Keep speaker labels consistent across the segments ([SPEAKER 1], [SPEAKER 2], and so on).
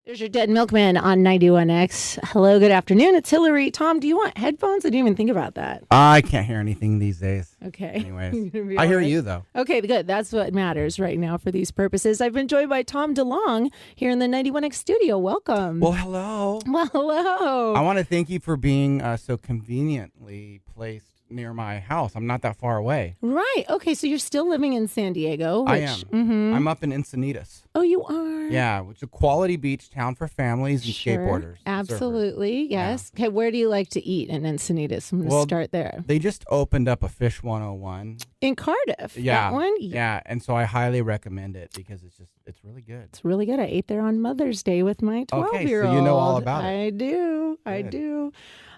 [SPEAKER 1] There's your dead milkman on 91X. Hello, good afternoon. It's Hilary. Tom, do you want headphones? I didn't even think about that.
[SPEAKER 2] I can't hear anything these days.
[SPEAKER 1] Okay.
[SPEAKER 2] Anyways, I hear you, though.
[SPEAKER 1] Okay, good. That's what matters right now for these purposes. I've been joined by Tom Delonge here in the 91X studio. Welcome.
[SPEAKER 2] Well, hello.
[SPEAKER 1] Well, hello.
[SPEAKER 2] I want to thank you for being so conveniently placed near my house. I'm not that far away.
[SPEAKER 1] Right. Okay, so you're still living in San Diego.
[SPEAKER 2] I am. Mm-hmm. I'm up in Encinitas.
[SPEAKER 1] Oh, you are?
[SPEAKER 2] Yeah, which is a quality beach town for families and skateboarders.
[SPEAKER 1] Absolutely, yes. Yeah. Okay, where do you like to eat in Encinitas? I'm going to start there.
[SPEAKER 2] They just opened up a Fish 101.
[SPEAKER 1] In Cardiff?
[SPEAKER 2] Yeah.
[SPEAKER 1] That one?
[SPEAKER 2] Yeah, and so I highly recommend it because it's really good.
[SPEAKER 1] It's really good. I ate there on Mother's Day with my 12-year-old.
[SPEAKER 2] Okay, so you know all about it.
[SPEAKER 1] I do. Good. I do.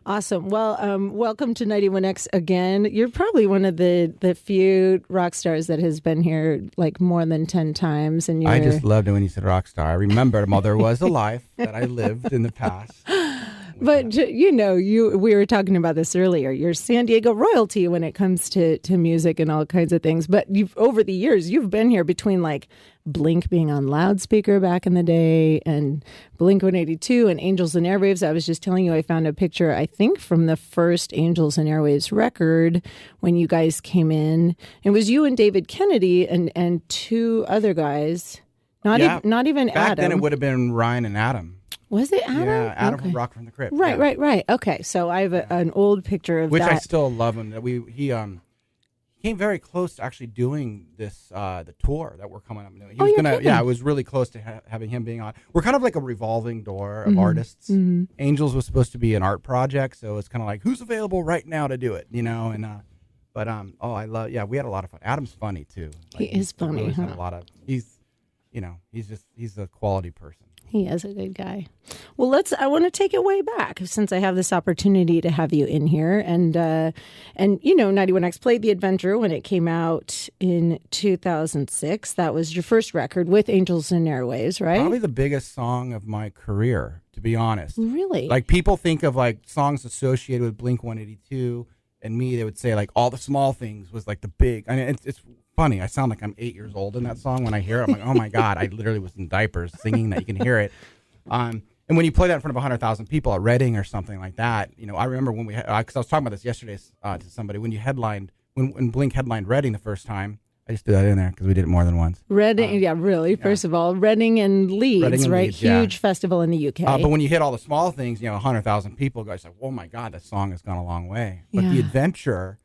[SPEAKER 1] Awesome. Well, welcome to 91X again. You're probably one of the few rock stars that has been here like more than 10 times. And
[SPEAKER 2] I just loved it when you said rock star. I remember there was a life that I lived in the past.
[SPEAKER 1] But, we were talking about this earlier. You're San Diego royalty when it comes to music and all kinds of things. But over the years, you've been here between like Blink being on loudspeaker back in the day and Blink 182 and Angels and Airwaves. I was just telling you, I found a picture, I think, from the first Angels and Airwaves record when you guys came in. It was you and David Kennedy and two other guys. Not even
[SPEAKER 2] back
[SPEAKER 1] Adam.
[SPEAKER 2] Then it would have been Ryan and Adam.
[SPEAKER 1] Was it Adam?
[SPEAKER 2] Yeah, Adam from Rock from the Crypt.
[SPEAKER 1] Right. Okay, so I have an old picture of
[SPEAKER 2] which
[SPEAKER 1] that.
[SPEAKER 2] I still love him. He came very close to actually doing this the tour that we're coming up doing. He was gonna, it was really close to having him being on. We're kind of like a revolving door of artists. Mm-hmm. Angels was supposed to be an art project, so it's kind of like who's available right now to do it, and I love. Yeah, we had a lot of fun. Adam's funny too.
[SPEAKER 1] Like, he is funny.
[SPEAKER 2] Really had a lot of. He's a quality person.
[SPEAKER 1] He is a good guy. Well, I want to take it way back since I have this opportunity to have you in here. And 91X played The Adventure when it came out in 2006. That was your first record with Angels and Airwaves, right?
[SPEAKER 2] Probably the biggest song of my career, to be honest.
[SPEAKER 1] Really?
[SPEAKER 2] Like people think of like songs associated with Blink 182 and me, they would say like All the Small Things was like the big, I mean, it's funny. I sound like I'm 8 years old in that song. When I hear it, I'm like, oh my God, I literally was in diapers singing that. You can hear it. And when you play that in front of 100,000 people at Reading or something like that, I remember when because I was talking about this yesterday to somebody, when you headlined, when Blink headlined Reading the first time, I just threw that in there because we did it more than once.
[SPEAKER 1] Reading, really. First of all, Reading and Leeds, right? Huge festival in the UK.
[SPEAKER 2] But when you hit all the small things, 100,000 people, guys like, oh my God, that song has gone a long way. But The Adventure,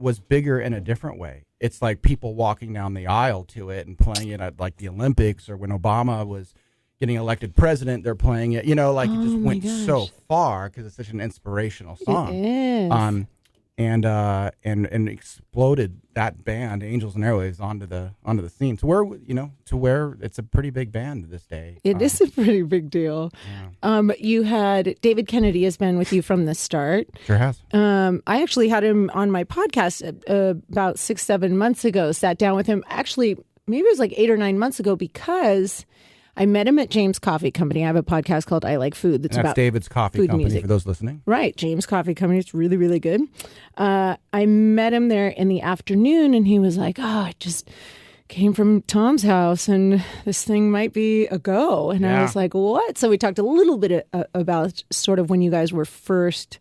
[SPEAKER 2] was bigger in a different way. It's like people walking down the aisle to it and playing it at like the Olympics, or when Obama was getting elected president, they're playing it. It just went so far because it's such an inspirational song.
[SPEAKER 1] It is.
[SPEAKER 2] And exploded that band, Angels and Airwaves, onto the scene to where it's a pretty big band to this day.
[SPEAKER 1] It is a pretty big deal. Yeah. You had David Kennedy has been with you from the start.
[SPEAKER 2] Sure has.
[SPEAKER 1] I actually had him on my podcast about 6-7 months ago. Sat down with him. Actually, maybe it was like 8 or 9 months ago because I met him at James Coffee Company. I have a podcast called I Like Food.
[SPEAKER 2] That's about David's Coffee Company music. For those listening.
[SPEAKER 1] Right. James Coffee Company. It's really, really good. I met him there in the afternoon and he was like, I just came from Tom's house and this thing might be a go. And I was like, what? So we talked a little bit about sort of when you guys were first,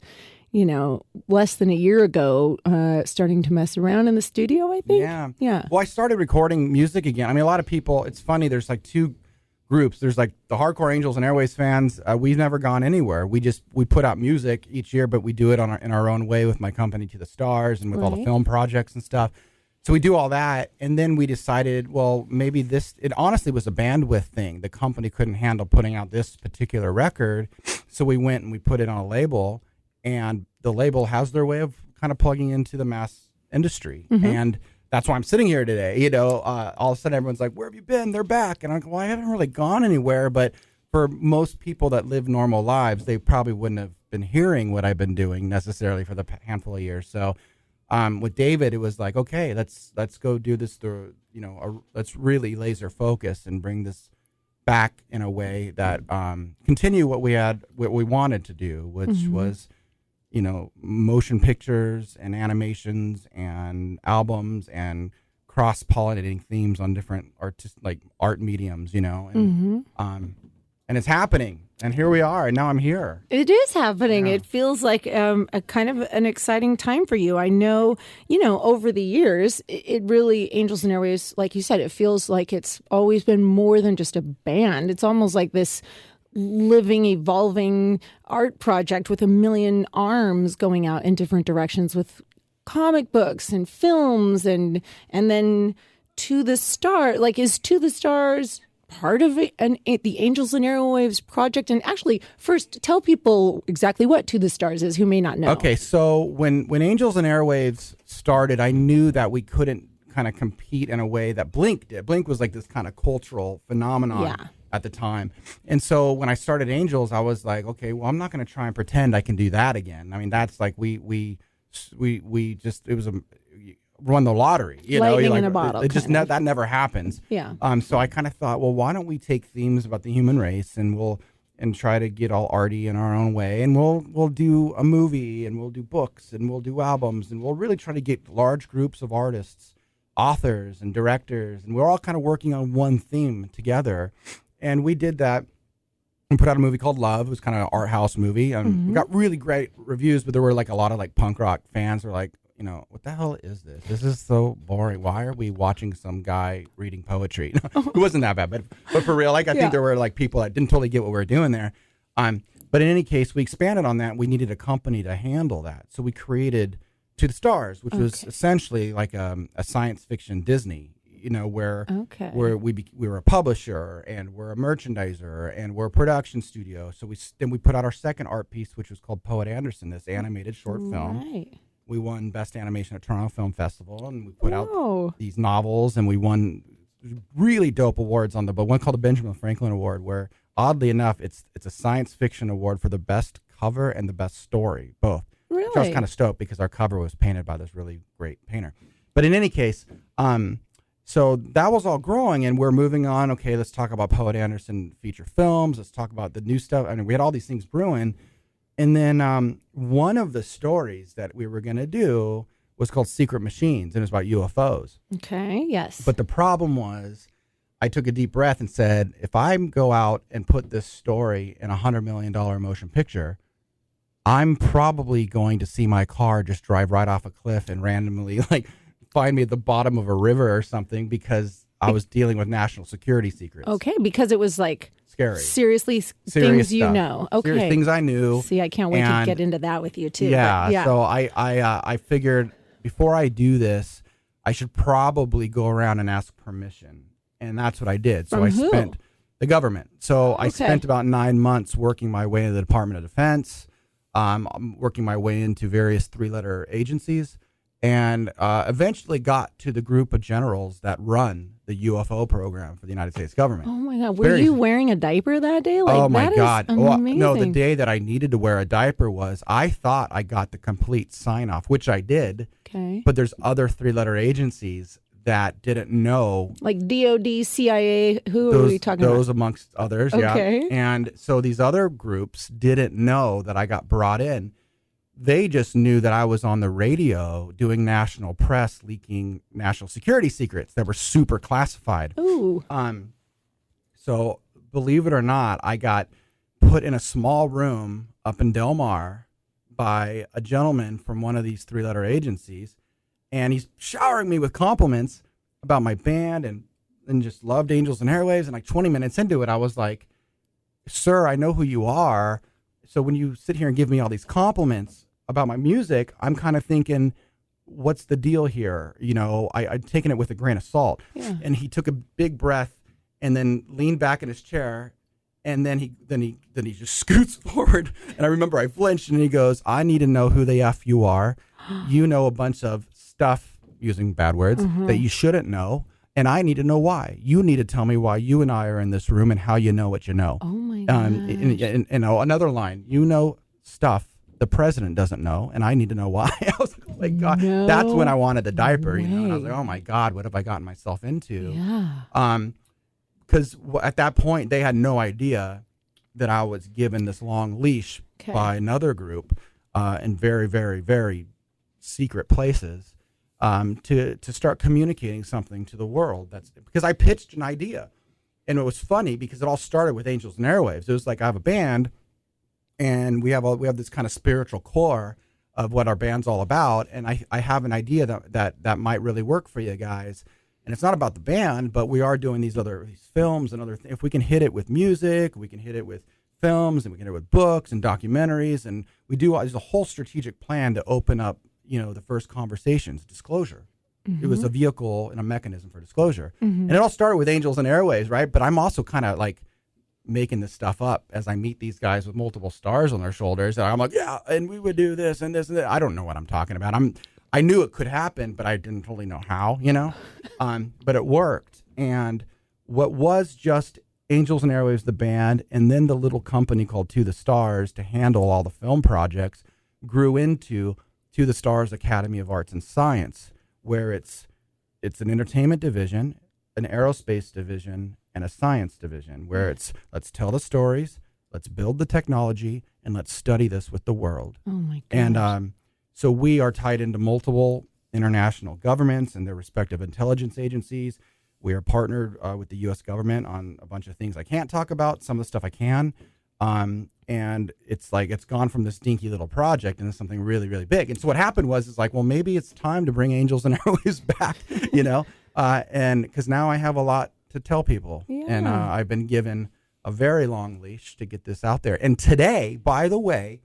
[SPEAKER 1] less than a year ago, starting to mess around in the studio, I think.
[SPEAKER 2] Yeah. Well, I started recording music again. I mean, a lot of people, it's funny, there's like two groups. There's like the hardcore Angels and Airwaves fans. We've never gone anywhere. We put out music each year, but we do it in our own way with my company To the Stars and with all the film projects and stuff. So we do all that, and then we decided, well, maybe it honestly was a bandwidth thing. The company couldn't handle putting out this particular record, so we went and we put it on a label, and the label has their way of kind of plugging into the mass industry, and that's why I'm sitting here today. All of a sudden everyone's like, where have you been? They're back. And I'm like, well, I haven't really gone anywhere. But for most people that live normal lives, they probably wouldn't have been hearing what I've been doing necessarily for the handful of years. So with David, it was like, okay, let's go do this through, let's really laser focus and bring this back in a way that continue what we wanted to do, which was motion pictures and animations and albums and cross-pollinating themes on different art mediums, and and it's happening. And here we are, and now I'm here.
[SPEAKER 1] It is happening.
[SPEAKER 2] Yeah.
[SPEAKER 1] It feels like a kind of an exciting time for you. I know, over the years, it really, Angels and Airwaves, like you said, it feels like it's always been more than just a band. It's almost like this living, evolving art project with a million arms going out in different directions with comic books and films and then To the Star. Like, is To the Stars part of the Angels and Airwaves project? And actually, first, tell people exactly what To the Stars is, who may not know.
[SPEAKER 2] Okay, so when Angels and Airwaves started, I knew that we couldn't kind of compete in a way that Blink did. Blink was like this kind of cultural phenomenon at the time. And so when I started Angels, I was like, okay, well, I'm not going to try and pretend I can do that again. I mean, that's like we just, it was won the lottery,
[SPEAKER 1] Lightning in a bottle.
[SPEAKER 2] It just that never happens.
[SPEAKER 1] Yeah.
[SPEAKER 2] So I kind of thought, well, why don't we take themes about the human race and try to get all arty in our own way, and we'll do a movie, and we'll do books, and we'll do albums, and we'll really try to get large groups of artists, authors, and directors, and we're all kind of working on one theme together. And we did that and put out a movie called Love. It was kind of an art house movie. We got really great reviews, but there were like a lot of like punk rock fans who were like, what the hell is this? This is so boring. Why are we watching some guy reading poetry? It wasn't that bad, but for real, like I think there were like people that didn't totally get what we were doing there. But in any case, we expanded on that. We needed a company to handle that, so we created To the Stars, which was essentially like a science fiction Disney. Where we were a publisher, and we're a merchandiser, and we're a production studio. So then we put out our second art piece, which was called Poet Anderson, this animated short film.
[SPEAKER 1] Right.
[SPEAKER 2] We won Best Animation at Toronto Film Festival, and we put out these novels, and we won really dope awards on but one called the Benjamin Franklin Award, where oddly enough, it's a science fiction award for the best cover and the best story, both.
[SPEAKER 1] Really?
[SPEAKER 2] Which I was kind of stoked because our cover was painted by this really great painter. But in any case, so that was all growing, and we're moving on. Okay, let's talk about Poet Anderson feature films. Let's talk about the new stuff. I mean, we had all these things brewing. And then one of the stories that we were going to do was called Secret Machines, and it was about UFOs.
[SPEAKER 1] Okay, yes.
[SPEAKER 2] But the problem was I took a deep breath and said, if I go out and put this story in a $100 million motion picture, I'm probably going to see my car just drive right off a cliff and randomly find me at the bottom of a river or something, because I was dealing with national security secrets.
[SPEAKER 1] Okay, because it was like
[SPEAKER 2] scary.
[SPEAKER 1] Serious
[SPEAKER 2] things
[SPEAKER 1] stuff. Okay.
[SPEAKER 2] Serious things I knew.
[SPEAKER 1] See, I can't wait to get into that with you too.
[SPEAKER 2] Yeah. So I figured before I do this, I should probably go around and ask permission. And that's what I did. So
[SPEAKER 1] From who?
[SPEAKER 2] spent the government. So I spent about 9 months working my way into the Department of Defense, working my way into various 3-letter agencies, and eventually got to the group of generals that run the UFO program for the United States government.
[SPEAKER 1] Oh my God. Were you wearing a diaper that day?
[SPEAKER 2] Oh my God.
[SPEAKER 1] Amazing.
[SPEAKER 2] No, the day that I needed to wear a diaper I thought I got the complete sign off, which I did.
[SPEAKER 1] Okay.
[SPEAKER 2] But there's other 3-letter agencies that didn't know.
[SPEAKER 1] Like DOD, CIA, who are we talking about?
[SPEAKER 2] Those amongst others,
[SPEAKER 1] Okay.
[SPEAKER 2] yeah. And so these other groups didn't know that I got brought in. They just knew that I was on the radio doing national press, leaking national security secrets that were super classified.
[SPEAKER 1] Ooh.
[SPEAKER 2] So believe it or not, I got put in a small room up in Del Mar by a gentleman from one of these 3-letter agencies, and he's showering me with compliments about my band and just loved Angels and Airwaves. And like 20 minutes into it, I was like, sir, I know who you are. So when you sit here and give me all these compliments about my music, I'm kind of thinking, what's the deal here? I'd taken it with a grain of salt.
[SPEAKER 1] Yeah.
[SPEAKER 2] And he took a big breath and then leaned back in his chair, and then he just scoots forward. And I remember I flinched, and he goes, I need to know who the F you are. You know a bunch of stuff, using bad words, that you shouldn't know. And I need to know why. You need to tell me why you and I are in this room and how you know what you know.
[SPEAKER 1] Oh my gosh.
[SPEAKER 2] And another line, stuff the president doesn't know, and I need to know why. I was like, oh my God.
[SPEAKER 1] No
[SPEAKER 2] That's when I wanted the diaper,
[SPEAKER 1] way.
[SPEAKER 2] And I was like, oh my God, what have I gotten myself into?
[SPEAKER 1] Yeah.
[SPEAKER 2] Because at that point, they had no idea that I was given this long leash by another group in very, very, very secret places to start communicating something to the world. That's because I pitched an idea. And it was funny because it all started with Angels and Airwaves. It was like I have a band, and we have this kind of spiritual core of what our band's all about, and I have an idea that might really work for you guys. And it's not about the band, but we are doing these films and other things. If we can hit it with music, we can hit it with films, and we can hit it with books and documentaries, and there's a whole strategic plan to open up, the first conversations, disclosure. Mm-hmm. It was a vehicle and a mechanism for disclosure. Mm-hmm. And it all started with Angels and Airwaves, right? But I'm also kind of like making this stuff up as I meet these guys with multiple stars on their shoulders. And I'm like, yeah, and we would do this and this and that. I don't know what I'm talking about. I knew it could happen, but I didn't totally know how, but it worked. And what was just Angels and Airwaves, the band, and then the little company called To the Stars to handle all the film projects grew into To the Stars Academy of Arts and Science, where it's an entertainment division, an aerospace division, and a science division, where it's let's tell the stories, let's build the technology, and let's study this with the world.
[SPEAKER 1] Oh my gosh.
[SPEAKER 2] And so we are tied into multiple international governments and their respective intelligence agencies. We are partnered with the U.S. government on a bunch of things I can't talk about. Some of the stuff I can. And it's like it's gone from this dinky little project into something really, really big. And so what happened was, it's like, well, maybe it's time to bring Angels and Airwaves back, and because now I have a lot to tell people. Yeah. And I've been given a very long leash to get this out there. And today, by the way,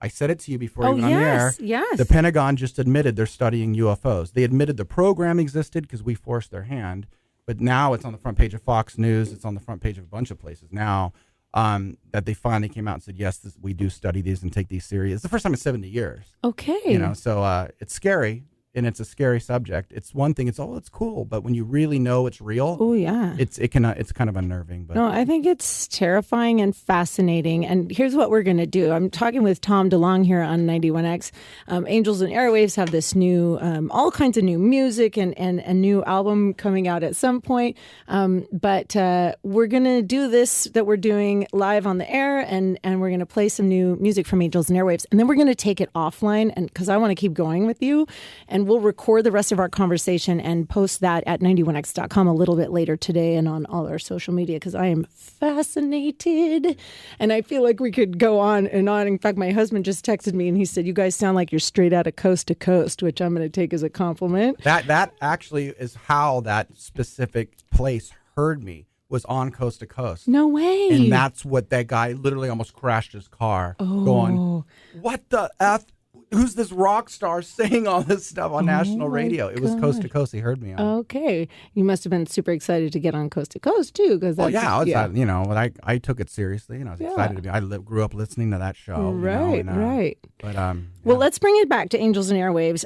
[SPEAKER 2] I said it to you before you went on the air.
[SPEAKER 1] Yes.
[SPEAKER 2] The Pentagon just admitted they're studying UFOs. They admitted the program existed because we forced their hand, but now it's on the front page of Fox News. It's on the front page of a bunch of places now, that they finally came out and said, yes, we do study these and take these serious. It's the first time in 70 years.
[SPEAKER 1] Okay.
[SPEAKER 2] So it's scary. And it's a scary subject. It's one thing. It's cool, but when you really know it's real, it's kind of unnerving. But
[SPEAKER 1] no, I think it's terrifying and fascinating. And here's what we're going to do. I'm talking with Tom DeLonge here on 91X. Angels and Airwaves have this new, all kinds of new music and a new album coming out at some point. But we're going to do this that we're doing live on the air, and we're going to play some new music from Angels and Airwaves, and then we're going to take it offline, and because I want to keep going with you, and we'll record the rest of our conversation and post that at 91x.com a little bit later today and on all our social media, because I am fascinated and I feel like we could go on and on. In fact, my husband just texted me and he said, you guys sound like you're straight out of Coast to Coast, which I'm going to take as a compliment.
[SPEAKER 2] That actually is how that specific place heard me, was on Coast to Coast.
[SPEAKER 1] No way.
[SPEAKER 2] And that's what that guy literally almost crashed his car going, what the F? Who's this rock star saying all this stuff on national radio? It was Coast to Coast. He heard me on.
[SPEAKER 1] Okay. You must have been super excited to get on Coast to Coast, too.
[SPEAKER 2] I took it seriously, and I was excited to be. I grew up listening to that show.
[SPEAKER 1] Right, right.
[SPEAKER 2] But,
[SPEAKER 1] Well, let's bring it back to Angels and Airwaves.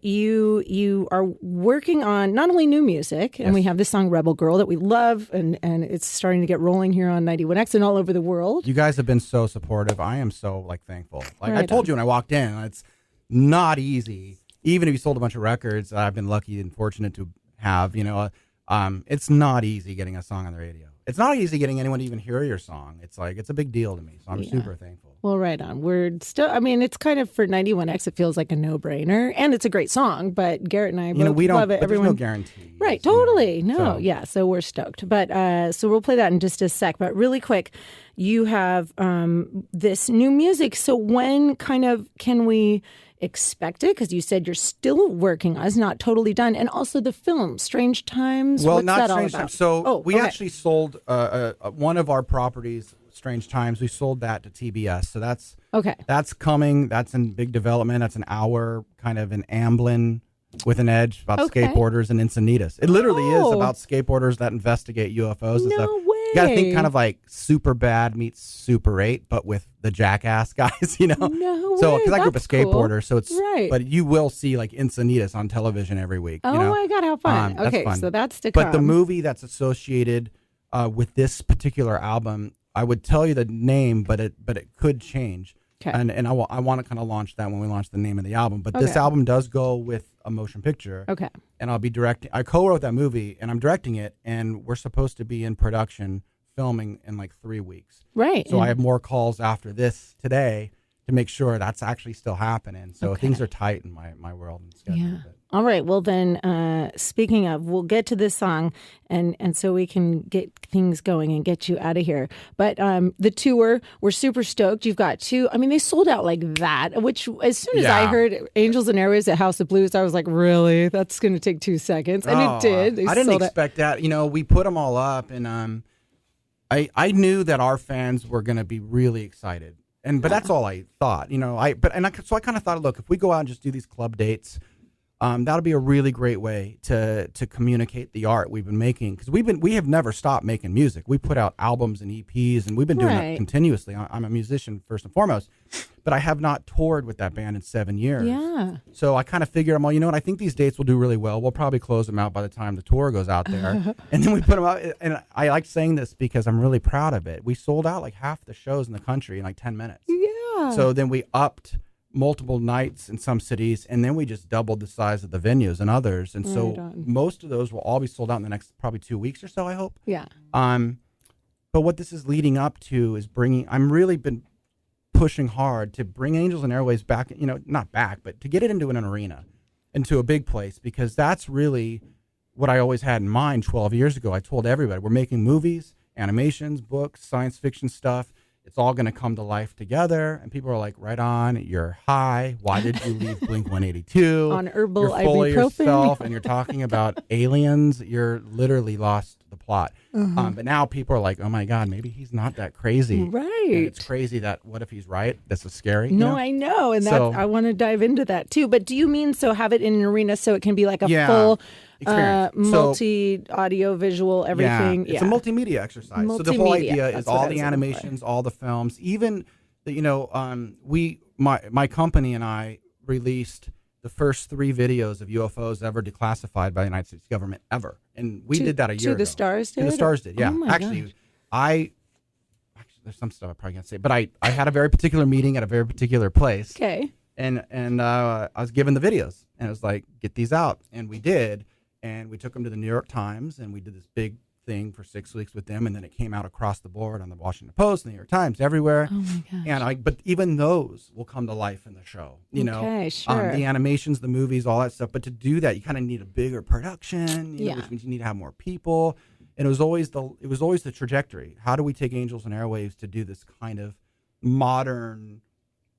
[SPEAKER 1] You are working on not only new music, and we have this song Rebel Girl that we love, and it's starting to get rolling here on 91X and all over the world.
[SPEAKER 2] You guys have been so supportive. I am so thankful. I told you when I walked in, it's not easy. Even if you sold a bunch of records, I've been lucky and fortunate to have, it's not easy getting a song on the radio. It's not easy getting anyone to even hear your song. It's a big deal to me. So I'm super thankful.
[SPEAKER 1] Well, right on. We're still, it's kind of for 91X, it feels like a no-brainer. And it's a great song, but Garrett and I both love it.
[SPEAKER 2] There's no guarantee.
[SPEAKER 1] Right, totally. So we're stoked. But so we'll play that in just a sec. But really quick, you have this new music. So when kind of can we expect it? Because you said you're still working on it. It's not totally done. And also the film, Strange Times.
[SPEAKER 2] Well,
[SPEAKER 1] what's
[SPEAKER 2] not
[SPEAKER 1] that
[SPEAKER 2] Strange
[SPEAKER 1] all about?
[SPEAKER 2] Times. So we actually sold one of our properties, Strange Times. We sold that to TBS. So that's coming. That's in big development. That's an hour kind of in Amblin with an edge about skateboarders and Encinitas. It literally is about skateboarders that investigate UFOs and stuff. You got to think kind of like Super Bad meets Super 8, but with the Jackass guys,
[SPEAKER 1] No
[SPEAKER 2] So,
[SPEAKER 1] way.
[SPEAKER 2] because I grew up a skateboarder,
[SPEAKER 1] cool.
[SPEAKER 2] so it's but you will see like Encinitas on television every week.
[SPEAKER 1] Oh my God, how fun! Okay, fun. So that's to come.
[SPEAKER 2] But the movie that's associated with this particular album, I would tell you the name, but it could change. Okay. And I want to kind of launch that when we launch the name of the album. But this album does go with a motion picture. Okay. And I'll be directing. I co-wrote that movie, and I'm directing it, and we're supposed to be in production filming in like 3 weeks.
[SPEAKER 1] Right.
[SPEAKER 2] So I have more calls after this today to make sure that's actually still happening. So things are tight in my world and schedule.
[SPEAKER 1] Yeah. All right. Well, then, speaking of, we'll get to this song, and so we can get things going and get you out of here. But the tour, we're super stoked. You've got two. I mean, they sold out like that. Which, as soon as I heard Angels and Airwaves at House of Blues, I was like, really? That's going to take 2 seconds, and it did.
[SPEAKER 2] I didn't expect that. We put them all up, and I knew that our fans were going to be really excited, but that's all I thought. So I kind of thought, look, if we go out and just do these club dates. That'll be a really great way to communicate the art we've been making, because we have never stopped making music. We put out albums and EPs, and we've been doing that continuously. I'm a musician first and foremost, but I have not toured with that band in 7 years.
[SPEAKER 1] Yeah.
[SPEAKER 2] So I kind of figured, what? I think these dates will do really well. We'll probably close them out by the time the tour goes out there, and then we put them out. And I like saying this because I'm really proud of it. We sold out like half the shows in the country in like 10 minutes.
[SPEAKER 1] Yeah.
[SPEAKER 2] So then we upped multiple nights in some cities, and then we just doubled the size of the venues in others, and so most of those will all be sold out in the next probably 2 weeks or so, I hope.
[SPEAKER 1] Yeah.
[SPEAKER 2] But what this is leading up to is I'm really been pushing hard to bring Angels and Airwaves back, not back, but to get it into an arena, into a big place, because that's really what I always had in mind 12 years ago. I told everybody, we're making movies, animations, books, science fiction stuff. It's all going to come to life together. And people are like, right on, you're high. Why did you leave Blink-182?
[SPEAKER 1] On herbal
[SPEAKER 2] You're full of
[SPEAKER 1] ibuprofen.
[SPEAKER 2] yourself, and you're talking about aliens. You're literally lost the plot. But now people are like, oh, my God, maybe he's not that crazy.
[SPEAKER 1] Right.
[SPEAKER 2] And it's crazy that what if he's right? That's so scary.
[SPEAKER 1] No, I know. And I want to dive into that, too. But do you mean have it in an arena so it can be like a full multi-audio, visual, everything?
[SPEAKER 2] Yeah, it's a multimedia exercise. So the whole idea is all the animations, all the films, even, my company and I released the first 3 videos of UFOs ever declassified by the United States government ever. And we did that a year ago.
[SPEAKER 1] To the Stars did?
[SPEAKER 2] To the Stars did, yeah.
[SPEAKER 1] Oh my
[SPEAKER 2] Actually, there's some stuff I probably can't say, but I had a very particular meeting at a very particular place.
[SPEAKER 1] Okay.
[SPEAKER 2] And I was given the videos, and it was like, get these out. And we did. And we took them to the New York Times, and we did this big thing for 6 weeks with them, and then it came out across the board on the Washington Post, the New York Times, everywhere.
[SPEAKER 1] Oh my gosh!
[SPEAKER 2] And but even those will come to life in the show.
[SPEAKER 1] Sure.
[SPEAKER 2] The animations, the movies, all that stuff. But to do that, you kind of need a bigger production, which means you need to have more people. And it was always the trajectory. How do we take Angels and Airwaves to do this kind of modern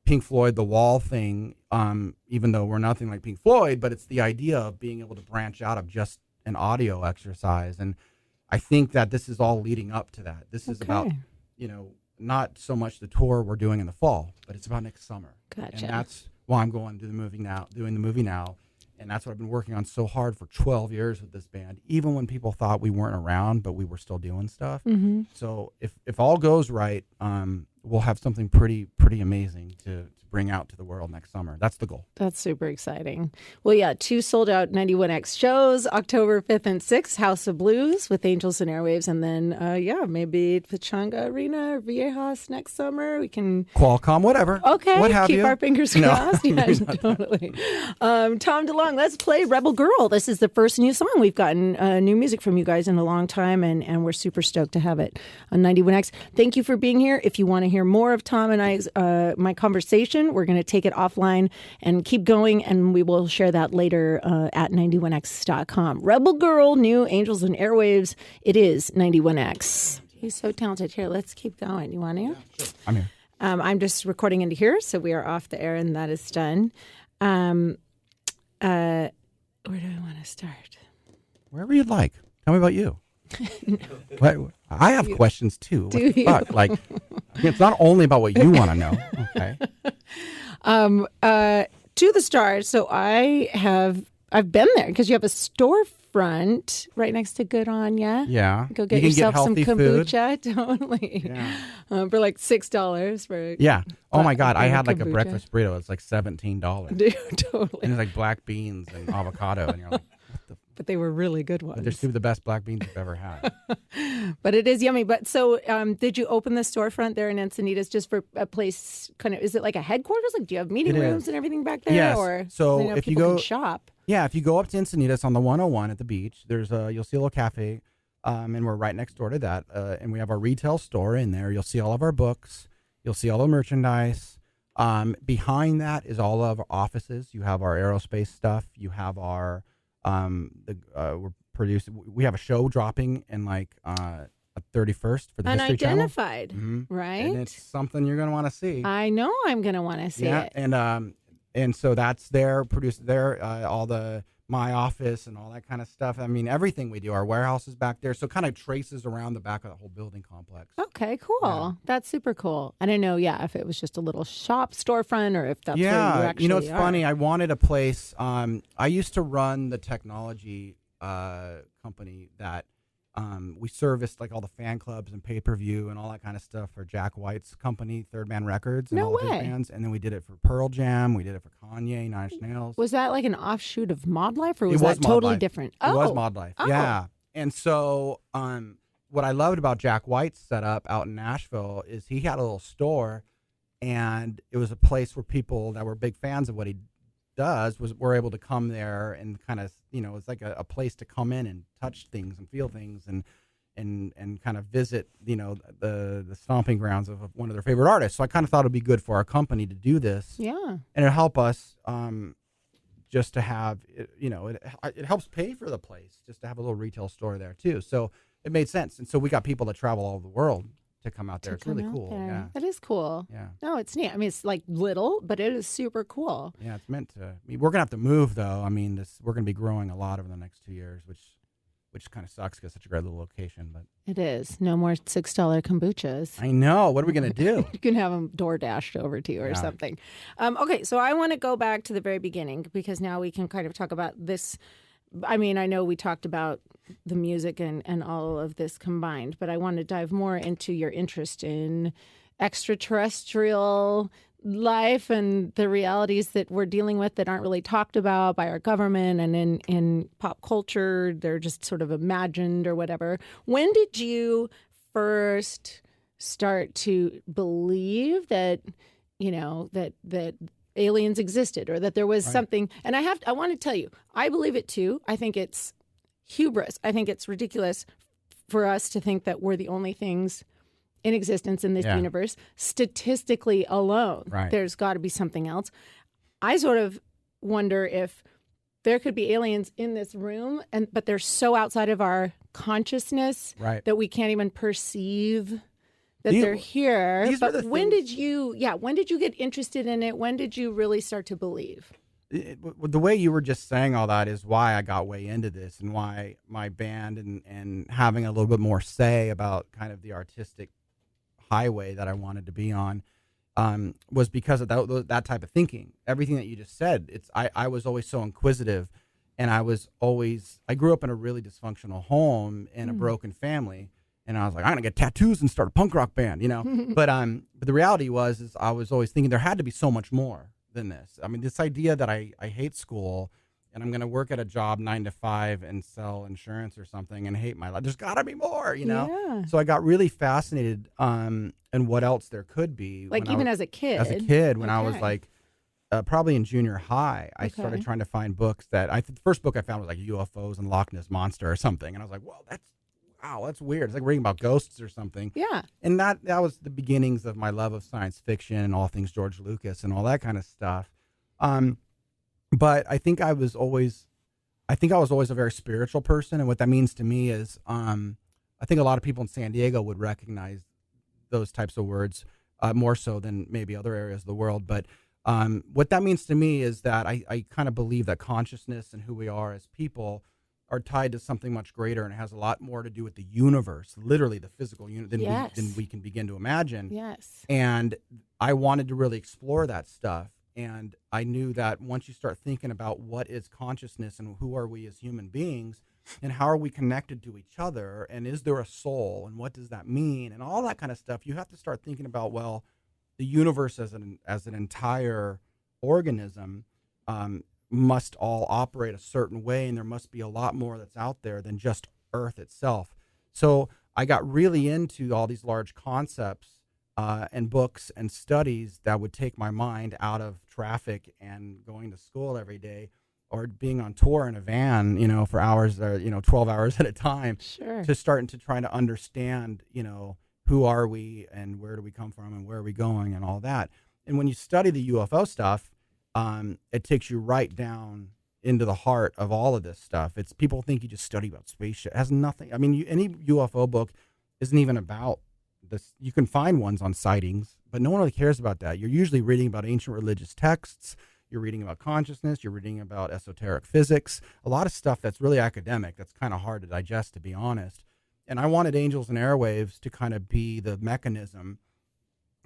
[SPEAKER 2] Pink Floyd, The Wall thing, even though we're nothing like Pink Floyd, but it's the idea of being able to branch out of just an audio exercise. And I think that this is all leading up to that. This is about, not so much the tour we're doing in the fall, but it's about next summer.
[SPEAKER 1] Gotcha.
[SPEAKER 2] And that's why I'm going to doing the movie now. And that's what I've been working on so hard for 12 years with this band, even when people thought we weren't around, but we were still doing stuff.
[SPEAKER 1] Mm-hmm.
[SPEAKER 2] So if all goes right, we'll have something pretty amazing to bring out to the world next summer. That's the goal.
[SPEAKER 1] That's super exciting. Well, yeah, 2 sold out 91X shows, October 5th and 6th, House of Blues with Angels and Airwaves. And then, maybe Pechanga Arena or Viejas next summer. We can...
[SPEAKER 2] Qualcomm, whatever.
[SPEAKER 1] Okay,
[SPEAKER 2] what have
[SPEAKER 1] keep
[SPEAKER 2] you?
[SPEAKER 1] our fingers crossed. Yeah, totally. Tom DeLonge, let's play Rebel Girl. This is the first new song. We've gotten new music from you guys in a long time, and we're super stoked to have it on 91X. Thank you for being here. If you want to hear more of Tom and I's my conversation, we're going to take it offline and keep going, and we will share that later at 91x.com. Rebel Girl, new Angels and Airwaves. It is 91X. He's so talented. Here, let's keep going. You want to?
[SPEAKER 2] Yeah, sure. I'm here.
[SPEAKER 1] I'm just recording into here, so we are off the air, and that is done. Where do I want to start?
[SPEAKER 2] Wherever you'd like. Tell me about you. I have questions too. What the fuck? Like, it's not only about what you want to know. Okay.
[SPEAKER 1] To the Stars. So I've been there because you have a storefront right next to Good On Ya.
[SPEAKER 2] Yeah.
[SPEAKER 1] Go get yourself some kombucha. Totally.
[SPEAKER 2] Yeah.
[SPEAKER 1] For like $6 for.
[SPEAKER 2] Yeah. Oh my God. I had like
[SPEAKER 1] kombucha.
[SPEAKER 2] a breakfast burrito. It's like $17.
[SPEAKER 1] Dude, totally.
[SPEAKER 2] And it's like black beans and avocado, and you're like,
[SPEAKER 1] but they were really good ones.
[SPEAKER 2] they're two of the best black beans you've ever had.
[SPEAKER 1] But it is yummy. But so did you open the storefront there in Encinitas just for a place kind of, is it like a headquarters? Like, do you have meeting rooms and everything back there?
[SPEAKER 2] Yes.
[SPEAKER 1] Or,
[SPEAKER 2] so if you go
[SPEAKER 1] can shop.
[SPEAKER 2] Yeah, if you go up to Encinitas on the 101 at the beach, there's you'll see a little cafe, and we're right next door to that. And we have our retail store in there. You'll see all of our books. You'll see all the merchandise. Behind that is all of our offices. You have our aerospace stuff. You have our we're producing. We have a show dropping in like 31st for the History Channel.
[SPEAKER 1] Unidentified, right?
[SPEAKER 2] And it's something you're going to want to see.
[SPEAKER 1] I know I'm going to want to see it.
[SPEAKER 2] And so that's there, produced there, all the my office and all that kind of stuff. I mean, everything we do, our warehouse is back there. So it kind of traces around the back of the whole building complex.
[SPEAKER 1] Okay, cool. Yeah. That's super cool. I don't know, if it was just a little shop storefront or if that's where you actually
[SPEAKER 2] it's funny. I wanted a place. I used to run the technology company that we serviced like all the fan clubs and pay-per-view and all that kind of stuff for Jack White's company, Third Man Records, and all of his bands. And then we did it for Pearl Jam. We did it for Kanye, Nine Inch Nails.
[SPEAKER 1] Was that like an offshoot of Mod Life, or was that totally different?
[SPEAKER 2] It was Mod Life, yeah. And so what I loved about Jack White's setup out in Nashville is he had a little store, and it was a place where people that were big fans of what he does were able to come there and kind of, it's like a place to come in and touch things and feel things and kind of visit, the stomping grounds of one of their favorite artists. So I kind of thought it'd be good for our company to do this.
[SPEAKER 1] Yeah.
[SPEAKER 2] And it'd help us just to have, it helps pay for the place just to have a little retail store there too. So it made sense. And so we got people that travel all over the world to come out there. It's really cool. Yeah.
[SPEAKER 1] That is cool.
[SPEAKER 2] Yeah.
[SPEAKER 1] No, it's neat. I mean, it's like little, but it is super cool.
[SPEAKER 2] Yeah, it's meant to. We're going to have to move, though. I mean, we're going to be growing a lot over the next 2 years, which kind of sucks because it's such a great little location. But
[SPEAKER 1] it is. No more $6 kombuchas.
[SPEAKER 2] I know. What are we going to do?
[SPEAKER 1] You can have them door dashed over to you or something. Okay, so I want to go back to the very beginning because now we can kind of talk about this. I mean, I know we talked about the music and all of this combined, but I want to dive more into your interest in extraterrestrial life and the realities that we're dealing with that aren't really talked about by our government and in pop culture. They're just sort of imagined or whatever. When did you first start to believe that, that aliens existed or that there was something? And I want to tell you, I believe it too. I think it's hubris. I think it's ridiculous for us to think that we're the only things in existence in this universe. Statistically alone, there's got to be something else. I sort of wonder if there could be aliens in this room, but they're so outside of our consciousness that we can't even perceive that they're here. But when did you get interested in it? When did you really start to believe?
[SPEAKER 2] The way you were just saying all that is why I got way into this and why my band and having a little bit more say about kind of the artistic highway that I wanted to be on was because of that type of thinking. Everything that you just said, I was always so inquisitive, and I grew up in a really dysfunctional home in a broken family. And I was like, I'm gonna get tattoos and start a punk rock band, But the reality is I was always thinking there had to be so much more than this. I mean, this idea that I hate school and I'm gonna work at a job 9 to 5 and sell insurance or something and hate my life. There's gotta be more,
[SPEAKER 1] Yeah.
[SPEAKER 2] So I got really fascinated in what else there could be.
[SPEAKER 1] Like even as a kid.
[SPEAKER 2] As a kid, when I was like probably in junior high, I started trying to find books that the first book I found was like UFOs and Loch Ness Monster or something, and I was like, well, that's weird. It's like reading about ghosts or something.
[SPEAKER 1] Yeah.
[SPEAKER 2] And that was the beginnings of my love of science fiction and all things George Lucas and all that kind of stuff. But I think I was always a very spiritual person. And what that means to me is I think a lot of people in San Diego would recognize those types of words more so than maybe other areas of the world. But what that means to me is that I kind of believe that consciousness and who we are as people are tied to something much greater, and it has a lot more to do with the universe, literally the physical universe, than we can begin to imagine.
[SPEAKER 1] Yes.
[SPEAKER 2] And I wanted to really explore that stuff. And I knew that once you start thinking about what is consciousness and who are we as human beings and how are we connected to each other and is there a soul and what does that mean and all that kind of stuff, you have to start thinking about, well, the universe as an entire organism must all operate a certain way, and there must be a lot more that's out there than just Earth itself. So I got really into all these large concepts and books and studies that would take my mind out of traffic and going to school every day or being on tour in a van, for hours or, 12 hours at a time.
[SPEAKER 1] Sure.
[SPEAKER 2] To starting to try to understand, who are we and where do we come from and where are we going and all that. And when you study the UFO stuff, it takes you right down into the heart of all of this stuff. It's people think you just study about space shit. It has nothing. I mean, any UFO book isn't even about this. You can find ones on sightings, but no one really cares about that. You're usually reading about ancient religious texts. You're reading about consciousness. You're reading about esoteric physics. A lot of stuff that's really academic. That's kind of hard to digest, to be honest. And I wanted Angels and Airwaves to kind of be the mechanism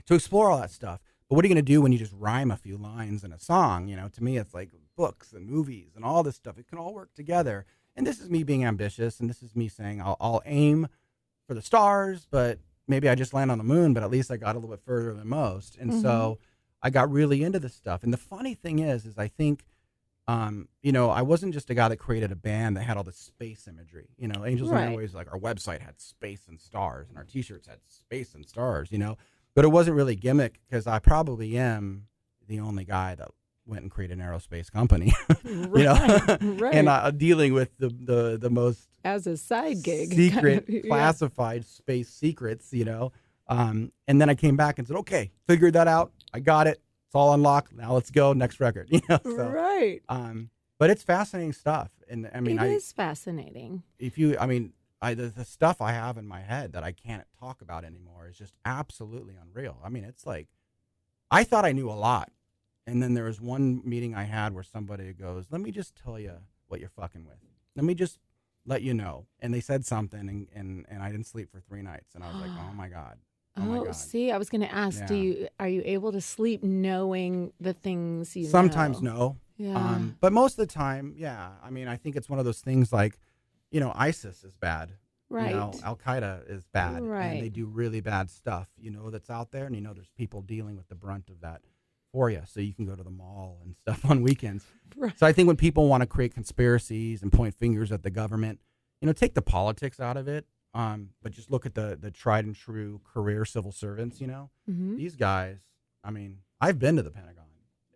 [SPEAKER 2] to explore all that stuff. But what are you going to do when you just rhyme a few lines in a song? You know, to me, it's like books and movies and all this stuff. It can all work together. And this is me being ambitious, and this is me saying I'll aim for the stars, but maybe I just land on the moon, but at least I got a little bit further than most. And so I got really into this stuff. And the funny thing is I think, you know, I wasn't just a guy that created a band that had all this space imagery. You know, Angels and Airwaves, like our website had space and stars, and our T-shirts had space and stars, you know. But it wasn't really gimmick, because I probably am the only guy that went and created an aerospace company, you know, and dealing with the most
[SPEAKER 1] as a side gig,
[SPEAKER 2] secret, classified space secrets, you know. And then I came back and said, okay, figured that out. I got it. It's all unlocked. Now let's go. Next record, you know. So, but it's fascinating stuff. And I mean,
[SPEAKER 1] it is fascinating.
[SPEAKER 2] If you, I mean, the stuff I have in my head that I can't talk about anymore is just absolutely unreal. I mean, it's like, I thought I knew a lot. And then there was one meeting I had where somebody goes, let me just tell you what you're fucking with. Let me just let you know. And they said something, and I didn't sleep for 3 nights. And I was like, oh my God. Oh my God.
[SPEAKER 1] See, I was going to ask, are you able to sleep knowing the things you
[SPEAKER 2] Sometimes
[SPEAKER 1] know?
[SPEAKER 2] No. But most of the time, yeah. I mean, I think it's one of those things like, you know, ISIS is bad.
[SPEAKER 1] Right.
[SPEAKER 2] You know, Al-Qaeda is bad.
[SPEAKER 1] Right.
[SPEAKER 2] And they do really bad stuff, you know, that's out there. And, you know, there's people dealing with the brunt of that for you. So you can go to the mall and stuff on weekends. Right. So I think when people want to create conspiracies and point fingers at the government, you know, take the politics out of it. But just look at the tried and true career civil servants, you know. These guys, I mean, I've been to the Pentagon,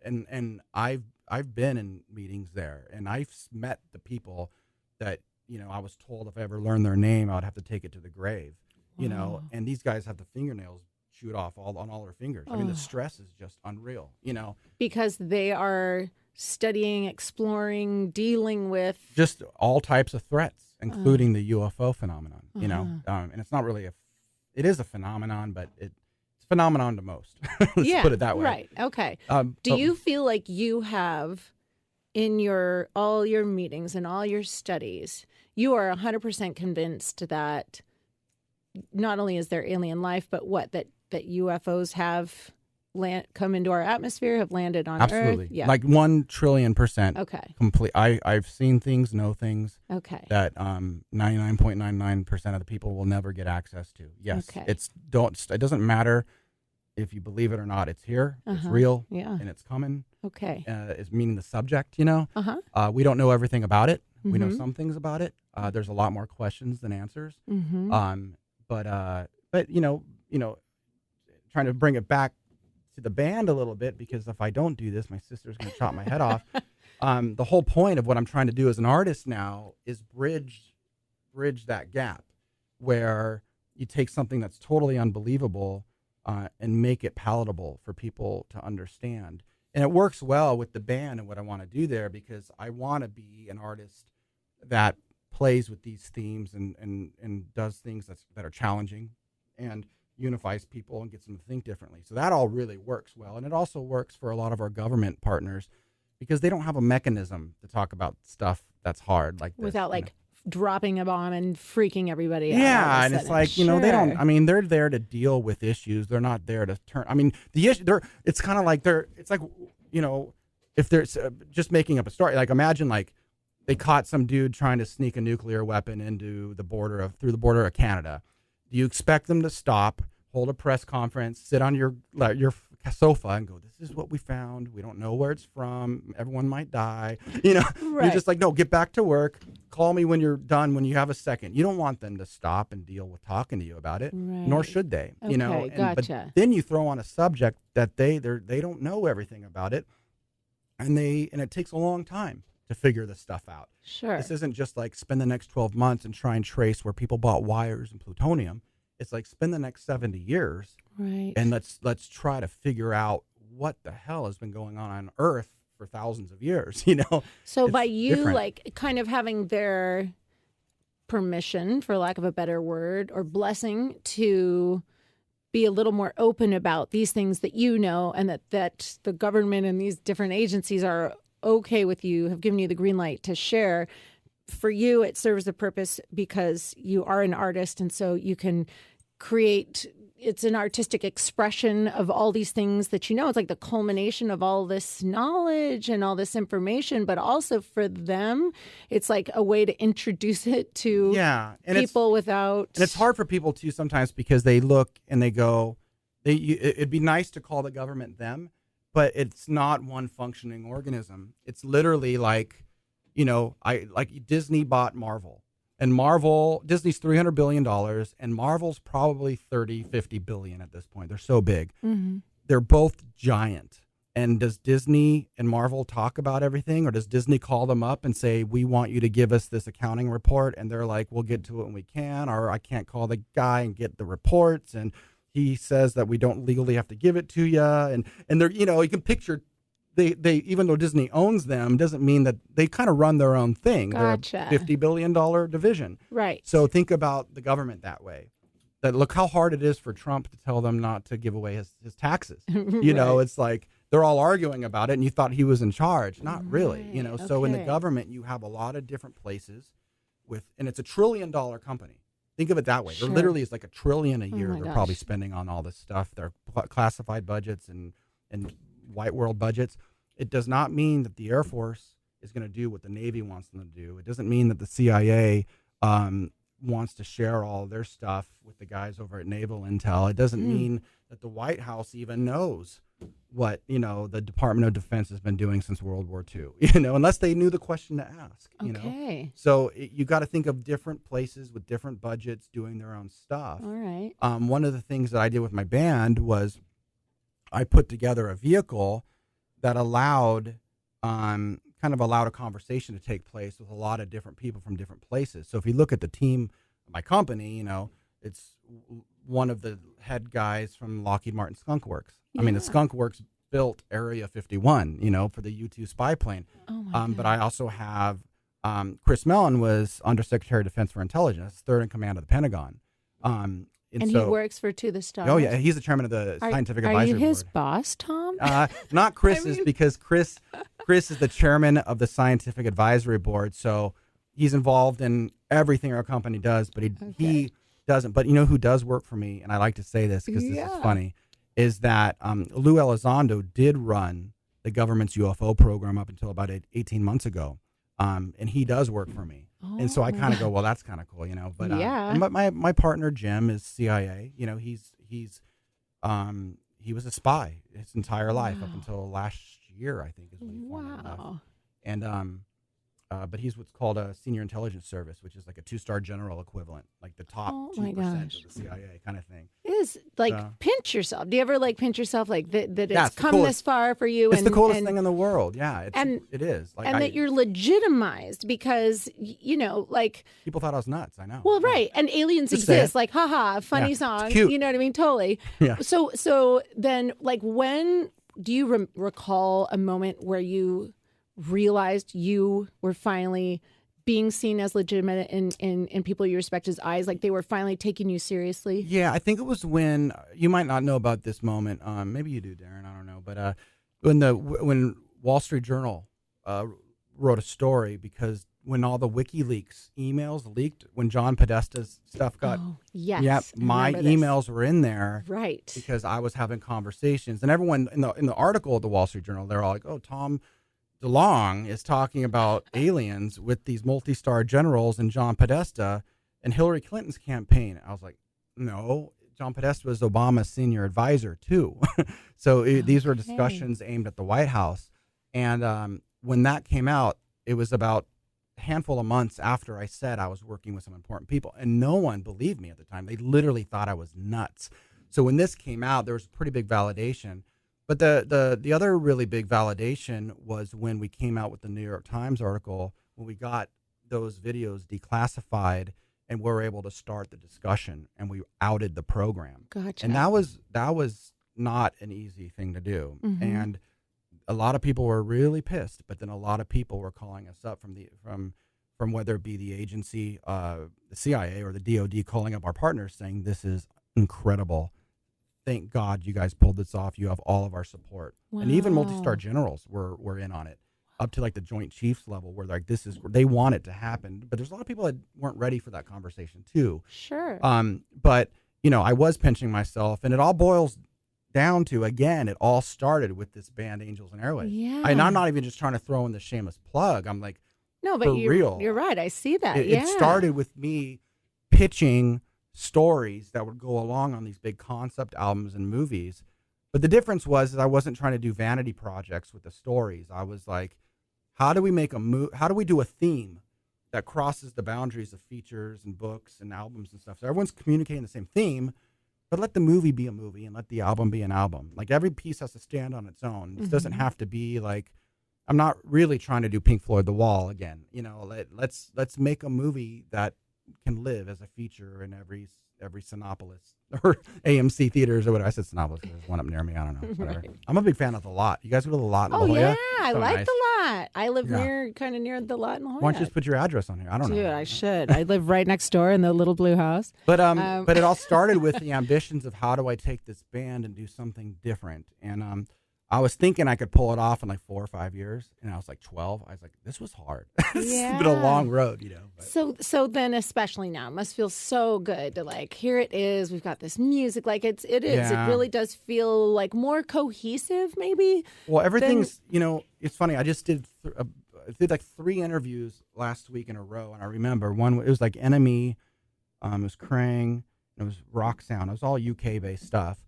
[SPEAKER 2] and I've been in meetings there, and I've met the people that, you know, I was told if I ever learned their name, I would have to take it to the grave, you know. And these guys have the fingernails chewed off on all their fingers. I mean, the stress is just unreal, you know. Because
[SPEAKER 1] they are studying, exploring, dealing with
[SPEAKER 2] just all types of threats, including the UFO phenomenon, you know. And it's not really it is a phenomenon, but it's a phenomenon to most. Let's put it that way.
[SPEAKER 1] Right. Okay. Do you feel like you have, in all your meetings and all your studies, you are 100% convinced that not only is there alien life, but that UFOs have come into our atmosphere, have landed on
[SPEAKER 2] Absolutely.
[SPEAKER 1] Earth? Yeah.
[SPEAKER 2] Like 1 trillion%.
[SPEAKER 1] Okay.
[SPEAKER 2] Complete. I've seen things, know things.
[SPEAKER 1] Okay.
[SPEAKER 2] That 99.99% of the people will never get access to. Yes.
[SPEAKER 1] Okay.
[SPEAKER 2] It doesn't matter if you believe it or not. It's here. It's real.
[SPEAKER 1] Yeah.
[SPEAKER 2] And it's coming.
[SPEAKER 1] Okay.
[SPEAKER 2] It's meaning the subject, you know. We don't know everything about it. We know
[SPEAKER 1] Mm-hmm.
[SPEAKER 2] some things about it. There's a lot more questions than answers.
[SPEAKER 1] Mm-hmm.
[SPEAKER 2] But you know, trying to bring it back to the band a little bit, because if I don't do this, my sister's going to chop my head off. The whole point of what I'm trying to do as an artist now is bridge that gap where you take something that's totally unbelievable and make it palatable for people to understand. And it works well with the band and what I want to do there, because I want to be an artist that plays with these themes and does things that are challenging and unifies people and gets them to think differently. So that all really works well. And it also works for a lot of our government partners, because they don't have a mechanism to talk about stuff that's hard like this.
[SPEAKER 1] Without dropping a bomb and freaking everybody out.
[SPEAKER 2] Yeah, and it's like, you know, they don't, I mean, they're there to deal with issues. They're not there to turn, I mean, the issue, it's kind of like it's like, you know, if there's just making up a story, like imagine like they caught some dude trying to sneak a nuclear weapon through the border of Canada. Do you expect them to stop, hold a press conference, sit on your sofa and go, this is what we found. We don't know where it's from. Everyone might die. You know,
[SPEAKER 1] right.
[SPEAKER 2] You're just like, no, get back to work. Call me when you're done, when you have a second. You don't want them to stop and deal with talking to you about it,
[SPEAKER 1] right.
[SPEAKER 2] Nor should they.
[SPEAKER 1] Okay,
[SPEAKER 2] you know,
[SPEAKER 1] gotcha.
[SPEAKER 2] But then you throw on a subject that they don't know everything about it, and it takes a long time to figure this stuff out.
[SPEAKER 1] Sure.
[SPEAKER 2] This isn't just like spend the next 12 months and try and trace where people bought wires and plutonium. It's like spend the next 70 years,
[SPEAKER 1] right?
[SPEAKER 2] And let's try to figure out what the hell has been going on Earth for thousands of years, you know?
[SPEAKER 1] So
[SPEAKER 2] It's
[SPEAKER 1] by you
[SPEAKER 2] different.
[SPEAKER 1] like kind of having their permission, for lack of a better word, or blessing to be a little more open about these things that you know, and that the government and these different agencies are okay with you, have given you the green light to share. For you, it serves a purpose because you are an artist, and so you can create. It's an artistic expression of all these things that you know. It's like the culmination of all this knowledge and all this information, but also for them, it's like a way to introduce it to
[SPEAKER 2] And
[SPEAKER 1] people without.
[SPEAKER 2] And it's hard for people too sometimes because they look and they go, it'd be nice to call the government them, but it's not one functioning organism. It's literally like, you know, like Disney bought Marvel. And Disney's $300 billion, and Marvel's probably 30, 50 billion at this point. They're so big.
[SPEAKER 1] Mm-hmm.
[SPEAKER 2] They're both giant. And does Disney and Marvel talk about everything? Or does Disney call them up and say, we want you to give us this accounting report? And they're like, we'll get to it when we can. Or I can't call the guy and get the reports. And he says that we don't legally have to give it to you. And they're, you know, you can picture they even though Disney owns them, doesn't mean that they kind of run their own thing.
[SPEAKER 1] Gotcha.
[SPEAKER 2] They're a $50 billion division.
[SPEAKER 1] Right.
[SPEAKER 2] So think about the government that way. That look how hard it is for Trump to tell them not to give away his taxes. You know, it's like they're all arguing about it and you thought he was in charge. Not really, you know. So in the government, you have a lot of different places and it's $1 trillion company. Think of it that way. There literally is like $1 trillion a year they're probably spending on all this stuff. They're classified budgets and white world budgets. It does not mean that the Air Force is going to do what the Navy wants them to do. It doesn't mean that the CIA wants to share all their stuff with the guys over at Naval Intel. It doesn't mean that the White House even knows what, you know, the Department of Defense has been doing since World War II, you know, unless they knew the question to ask, you know. So you got to think of different places with different budgets doing their own stuff.
[SPEAKER 1] All right.
[SPEAKER 2] One of the things that I did with my band was I put together a vehicle that allowed a conversation to take place with a lot of different people from different places. So if you look at the team of my company, you know, it's one of the head guys from Lockheed Martin Skunk Works. I mean, the Skunk Works built Area 51, you know, for the U-2 spy plane. But I also have Chris Mellon was Undersecretary of Defense for Intelligence, third in command of the Pentagon. And
[SPEAKER 1] he works for To the Stars.
[SPEAKER 2] Oh yeah, he's the chairman of the Scientific Advisory Board.
[SPEAKER 1] Are you his boss, Tom?
[SPEAKER 2] Not Chris's, because Chris is the chairman of the Scientific Advisory Board, so he's involved in everything our company does. But he doesn't. But you know who does work for me, and I like to say this because this is funny, is that Lou Elizondo did run the government's UFO program up until about 18 months ago. And he does work for me. And so I kind of go, well, that's kind of cool, you know. But my partner Jim is CIA. You know, he was a spy his entire life up until last year, I think, is when he formally left. And but he's what's called a senior intelligence service, which is like a 2-star general equivalent, like the top 2% of the CIA kind of thing.
[SPEAKER 1] It is like pinch yourself. Do you ever like pinch yourself like that it's come this far for you?
[SPEAKER 2] It's the coolest thing in the world. Yeah, it is. Like,
[SPEAKER 1] and that you're legitimized because, you know, like
[SPEAKER 2] people thought I was nuts. I know.
[SPEAKER 1] Well, right. And aliens exist. Like, haha, funny song.
[SPEAKER 2] Cute.
[SPEAKER 1] You know what I mean? Totally.
[SPEAKER 2] Yeah.
[SPEAKER 1] So then, like, when do you recall a moment where you realized you were finally being seen as legitimate in people you respect as eyes, like they were finally taking you seriously?
[SPEAKER 2] Yeah, I think it was when, you might not know about this moment, maybe you do, Darren, I don't know, but when Wall Street Journal wrote a story, because when all the WikiLeaks emails leaked, when John Podesta's stuff got, my emails were in there,
[SPEAKER 1] right? Because
[SPEAKER 2] I was having conversations, and everyone in the article of the Wall Street Journal, they're all like, "Oh, Tom DeLonge is talking about aliens with these multi-star generals and John Podesta and Hillary Clinton's campaign." I was like, no, John Podesta was Obama's senior advisor too. So these were discussions aimed at the White House. And when that came out, it was about a handful of months after I said I was working with some important people. And no one believed me at the time. They literally thought I was nuts. So when this came out, there was pretty big validation. But the other really big validation was when we came out with the New York Times article, when we got those videos declassified and we were able to start the discussion and we outed the program.
[SPEAKER 1] Gotcha.
[SPEAKER 2] And that was not an easy thing to do.
[SPEAKER 1] Mm-hmm.
[SPEAKER 2] And a lot of people were really pissed, but then a lot of people were calling us up from whether it be the agency, the CIA or the DOD, calling up our partners saying, this is incredible. Thank God you guys pulled this off. You have all of our support.
[SPEAKER 1] Wow.
[SPEAKER 2] And even multi-star generals were in on it, up to like the Joint Chiefs level, where like they want it to happen. But there's a lot of people that weren't ready for that conversation too.
[SPEAKER 1] Sure.
[SPEAKER 2] But I was pinching myself, and it all boils down to, again, it all started with this band Angels Airwaves.
[SPEAKER 1] Yeah.
[SPEAKER 2] And I'm not even just trying to throw in the shameless plug. I'm like,
[SPEAKER 1] no, but you're right. I see that.
[SPEAKER 2] It started with me pitching stories that would go along on these big concept albums and movies. But the difference was I wasn't trying to do vanity projects with the stories. I was like, how do we make how do we do a theme that crosses the boundaries of features and books and albums and stuff? So everyone's communicating the same theme, but let the movie be a movie and let the album be an album. Like every piece has to stand on its own. This doesn't have to be like, I'm not really trying to do Pink Floyd The Wall again. Let's make a movie that can live as a feature in every Cinépolis or AMC theaters or whatever. I said Cinépolis. There's one up near me. I don't know. Whatever. Right. I'm a big fan of The Lot. You guys go to The Lot in La Jolla?
[SPEAKER 1] Yeah, I like
[SPEAKER 2] nice.
[SPEAKER 1] The Lot. I live kind of near The Lot in La Jolla.
[SPEAKER 2] Why don't you just put your address on here? I don't know.
[SPEAKER 1] Dude, I should. I live right next door in the little blue house.
[SPEAKER 2] But it all started with the ambitions of how do I take this band and do something different. And I was thinking I could pull it off in like 4 or 5 years, and I was like 12. I was like, this was hard. It's been a long road, But.
[SPEAKER 1] So then, especially now, it must feel so good to like, here it is. We've got this music. Like it is.
[SPEAKER 2] Yeah.
[SPEAKER 1] It really does feel like more cohesive, maybe.
[SPEAKER 2] Well, everything's. It's funny. I just did like 3 interviews last week in a row, and I remember one. It was like Enemy, it was Krang, it was Rock Sound. It was all UK based stuff.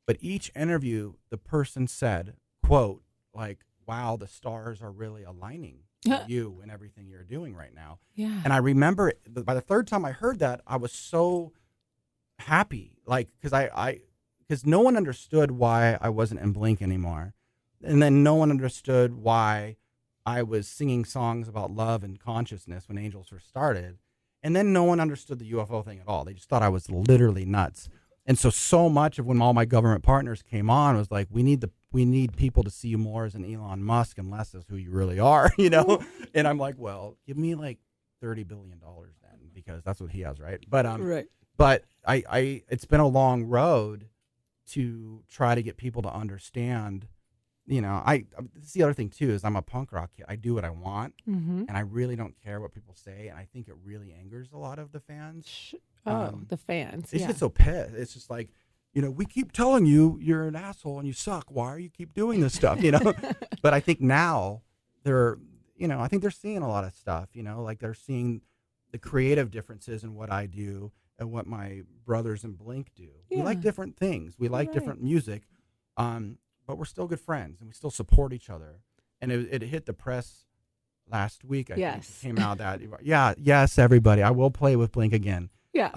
[SPEAKER 2] But each interview, the person said, quote, like, wow, the stars are really aligning for you and everything you're doing right now.
[SPEAKER 1] Yeah.
[SPEAKER 2] And I remember by the 3rd time I heard that, I was so happy, like, because no one understood why I wasn't in Blink anymore. And then no one understood why I was singing songs about love and consciousness when Angels first started. And then no one understood the UFO thing at all. They just thought I was literally nuts. And so much of when all my government partners came on was like, we need people to see you more as an Elon Musk and less as who you really are, And I'm like, well, give me like $30 billion then, because that's what he has, right? But
[SPEAKER 1] right.
[SPEAKER 2] But I it's been a long road to try to get people to understand. This is the other thing too, is I'm a punk rock kid. I do what I want, and I really don't care what people say, and I think it really angers a lot of the fans.
[SPEAKER 1] The fans.
[SPEAKER 2] They get so pissed. It's just like, we keep telling you you're an asshole and you suck. Why are you keep doing this stuff? But I think now I think they're seeing a lot of stuff. Like they're seeing the creative differences in what I do and what my brothers in Blink do.
[SPEAKER 1] Yeah.
[SPEAKER 2] We like different things. We like different music. But we're still good friends, and we still support each other. And it hit the press last week. I think it came out that, yes, everybody, I will play with Blink again.
[SPEAKER 1] Yeah.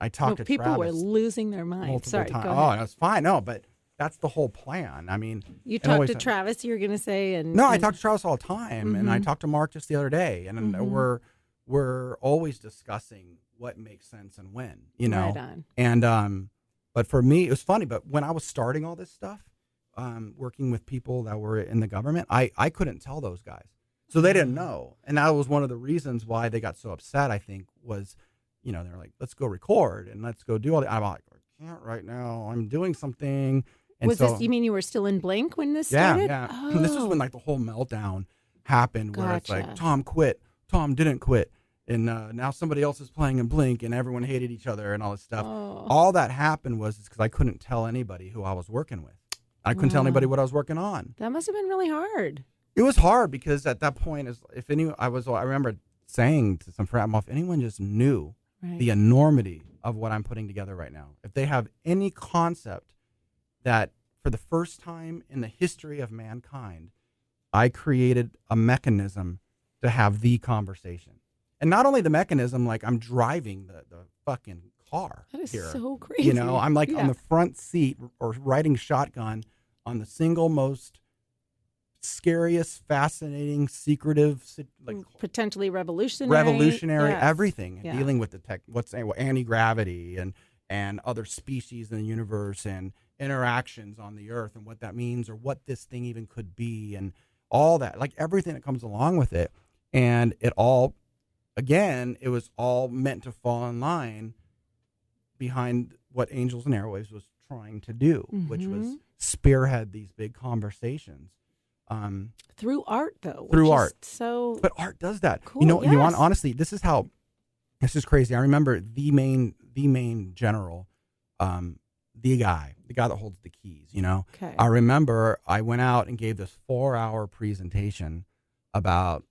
[SPEAKER 2] I talked to
[SPEAKER 1] people
[SPEAKER 2] Travis.
[SPEAKER 1] Were losing their minds. Sorry,
[SPEAKER 2] times.
[SPEAKER 1] go ahead.
[SPEAKER 2] No, it's fine. No, but that's the whole plan. I mean,
[SPEAKER 1] you talked to Travis, you were going to say,
[SPEAKER 2] I talk to Travis all the time, and I talked to Mark just the other day, and we're always discussing what makes sense and when,
[SPEAKER 1] Right on.
[SPEAKER 2] And but for me, it was funny. But when I was starting all this stuff, working with people that were in the government, I couldn't tell those guys. So they didn't know. And that was one of the reasons why they got so upset, I think, was, they were like, let's go record and let's go do all that. I'm like, I can't right now. I'm doing something. And
[SPEAKER 1] you mean you were still in Blink when this started?
[SPEAKER 2] Yeah.
[SPEAKER 1] Oh.
[SPEAKER 2] And this was when like the whole meltdown happened, where it's
[SPEAKER 1] Gotcha.
[SPEAKER 2] like, Tom quit. Tom didn't quit. And now somebody else is playing in Blink, and everyone hated each other and all this stuff.
[SPEAKER 1] Oh.
[SPEAKER 2] All that happened was because I couldn't tell anybody who I was working with. I couldn't tell anybody what I was working on.
[SPEAKER 1] That must have been really hard.
[SPEAKER 2] It was hard because at that point, I remember saying to some friends, if anyone just knew the enormity of what I'm putting together right now, if they have any concept that for the first time in the history of mankind, I created a mechanism to have the conversation. And not only the mechanism, like I'm driving the fucking car.
[SPEAKER 1] That is
[SPEAKER 2] here.
[SPEAKER 1] so crazy.
[SPEAKER 2] I'm like on the front seat or riding shotgun on the single most scariest, fascinating, secretive, like
[SPEAKER 1] potentially revolutionary
[SPEAKER 2] everything, dealing with the anti-gravity and other species in the universe, and interactions on the earth and what that means or what this thing even could be and all that, like everything that comes along with it. And it all, again, it was all meant to fall in line behind what Angels and Airwaves was trying to do, which was spearhead these big conversations.
[SPEAKER 1] Through art, though.
[SPEAKER 2] Through art.
[SPEAKER 1] So,
[SPEAKER 2] but art does that.
[SPEAKER 1] Cool,
[SPEAKER 2] you
[SPEAKER 1] yes.
[SPEAKER 2] want, honestly, this is crazy. I remember the main general, the guy that holds the keys,
[SPEAKER 1] Okay.
[SPEAKER 2] I remember I went out and gave this 4-hour presentation about,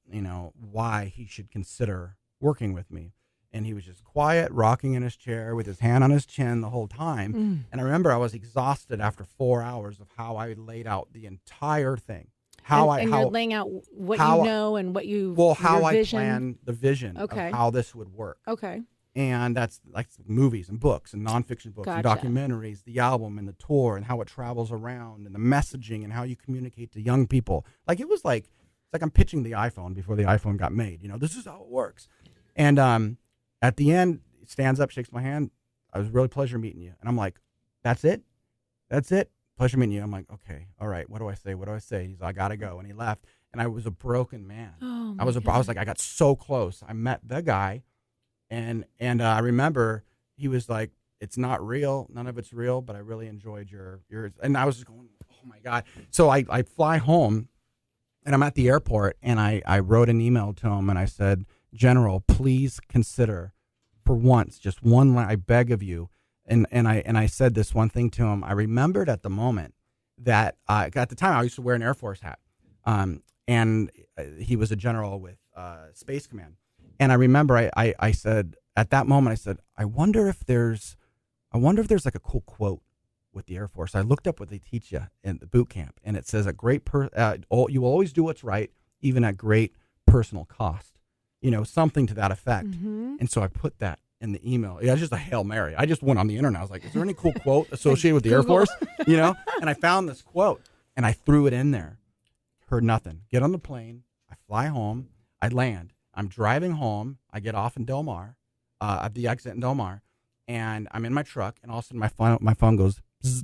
[SPEAKER 2] why he should consider working with me. And he was just quiet, rocking in his chair with his hand on his chin the whole time. And I remember I was exhausted after 4 hours of how I laid out the entire thing.
[SPEAKER 1] You're laying out what you know and what you
[SPEAKER 2] how I
[SPEAKER 1] vision.
[SPEAKER 2] planned the vision of how this would work.
[SPEAKER 1] Okay.
[SPEAKER 2] And that's like movies and books and nonfiction books and documentaries, the album and the tour and how it travels around and the messaging and how you communicate to young people. Like it's like I'm pitching the iPhone before the iPhone got made. This is how it works. And at the end, he stands up, shakes my hand. It was really a pleasure meeting you. And I'm like, that's it? Pleasure meeting you. I'm like, okay, all right. What do I say? He's like, I gotta go. And he left. And I was a broken man.
[SPEAKER 1] Oh,
[SPEAKER 2] I was like, I got so close. I met the guy. And I remember he was like, it's not real. None of it's real, but I really enjoyed yours. And I was just going, oh my God. So I fly home and I'm at the airport and I wrote an email to him and I said, General, please consider for once, just one line, I beg of you. And I said this one thing to him. I remembered at the moment that at the time I used to wear an Air Force hat. And he was a general with Space Command. And I remember I said, at that moment, I said, I wonder if there's like a cool quote with the Air Force. I looked up what they teach you in the boot camp, and it says, you will always do what's right, even at great personal cost. Something to that effect. And so I put that in the email. Yeah, it's just a Hail Mary. I just went on the internet. I was like, is there any cool quote associated with the Air Force? And I found this quote, and I threw it in there. Heard nothing. Get on the plane. I fly home. I land. I'm driving home. I get off in Del Mar, at the exit in Del Mar, and I'm in my truck, and all of a sudden my phone goes, bzz,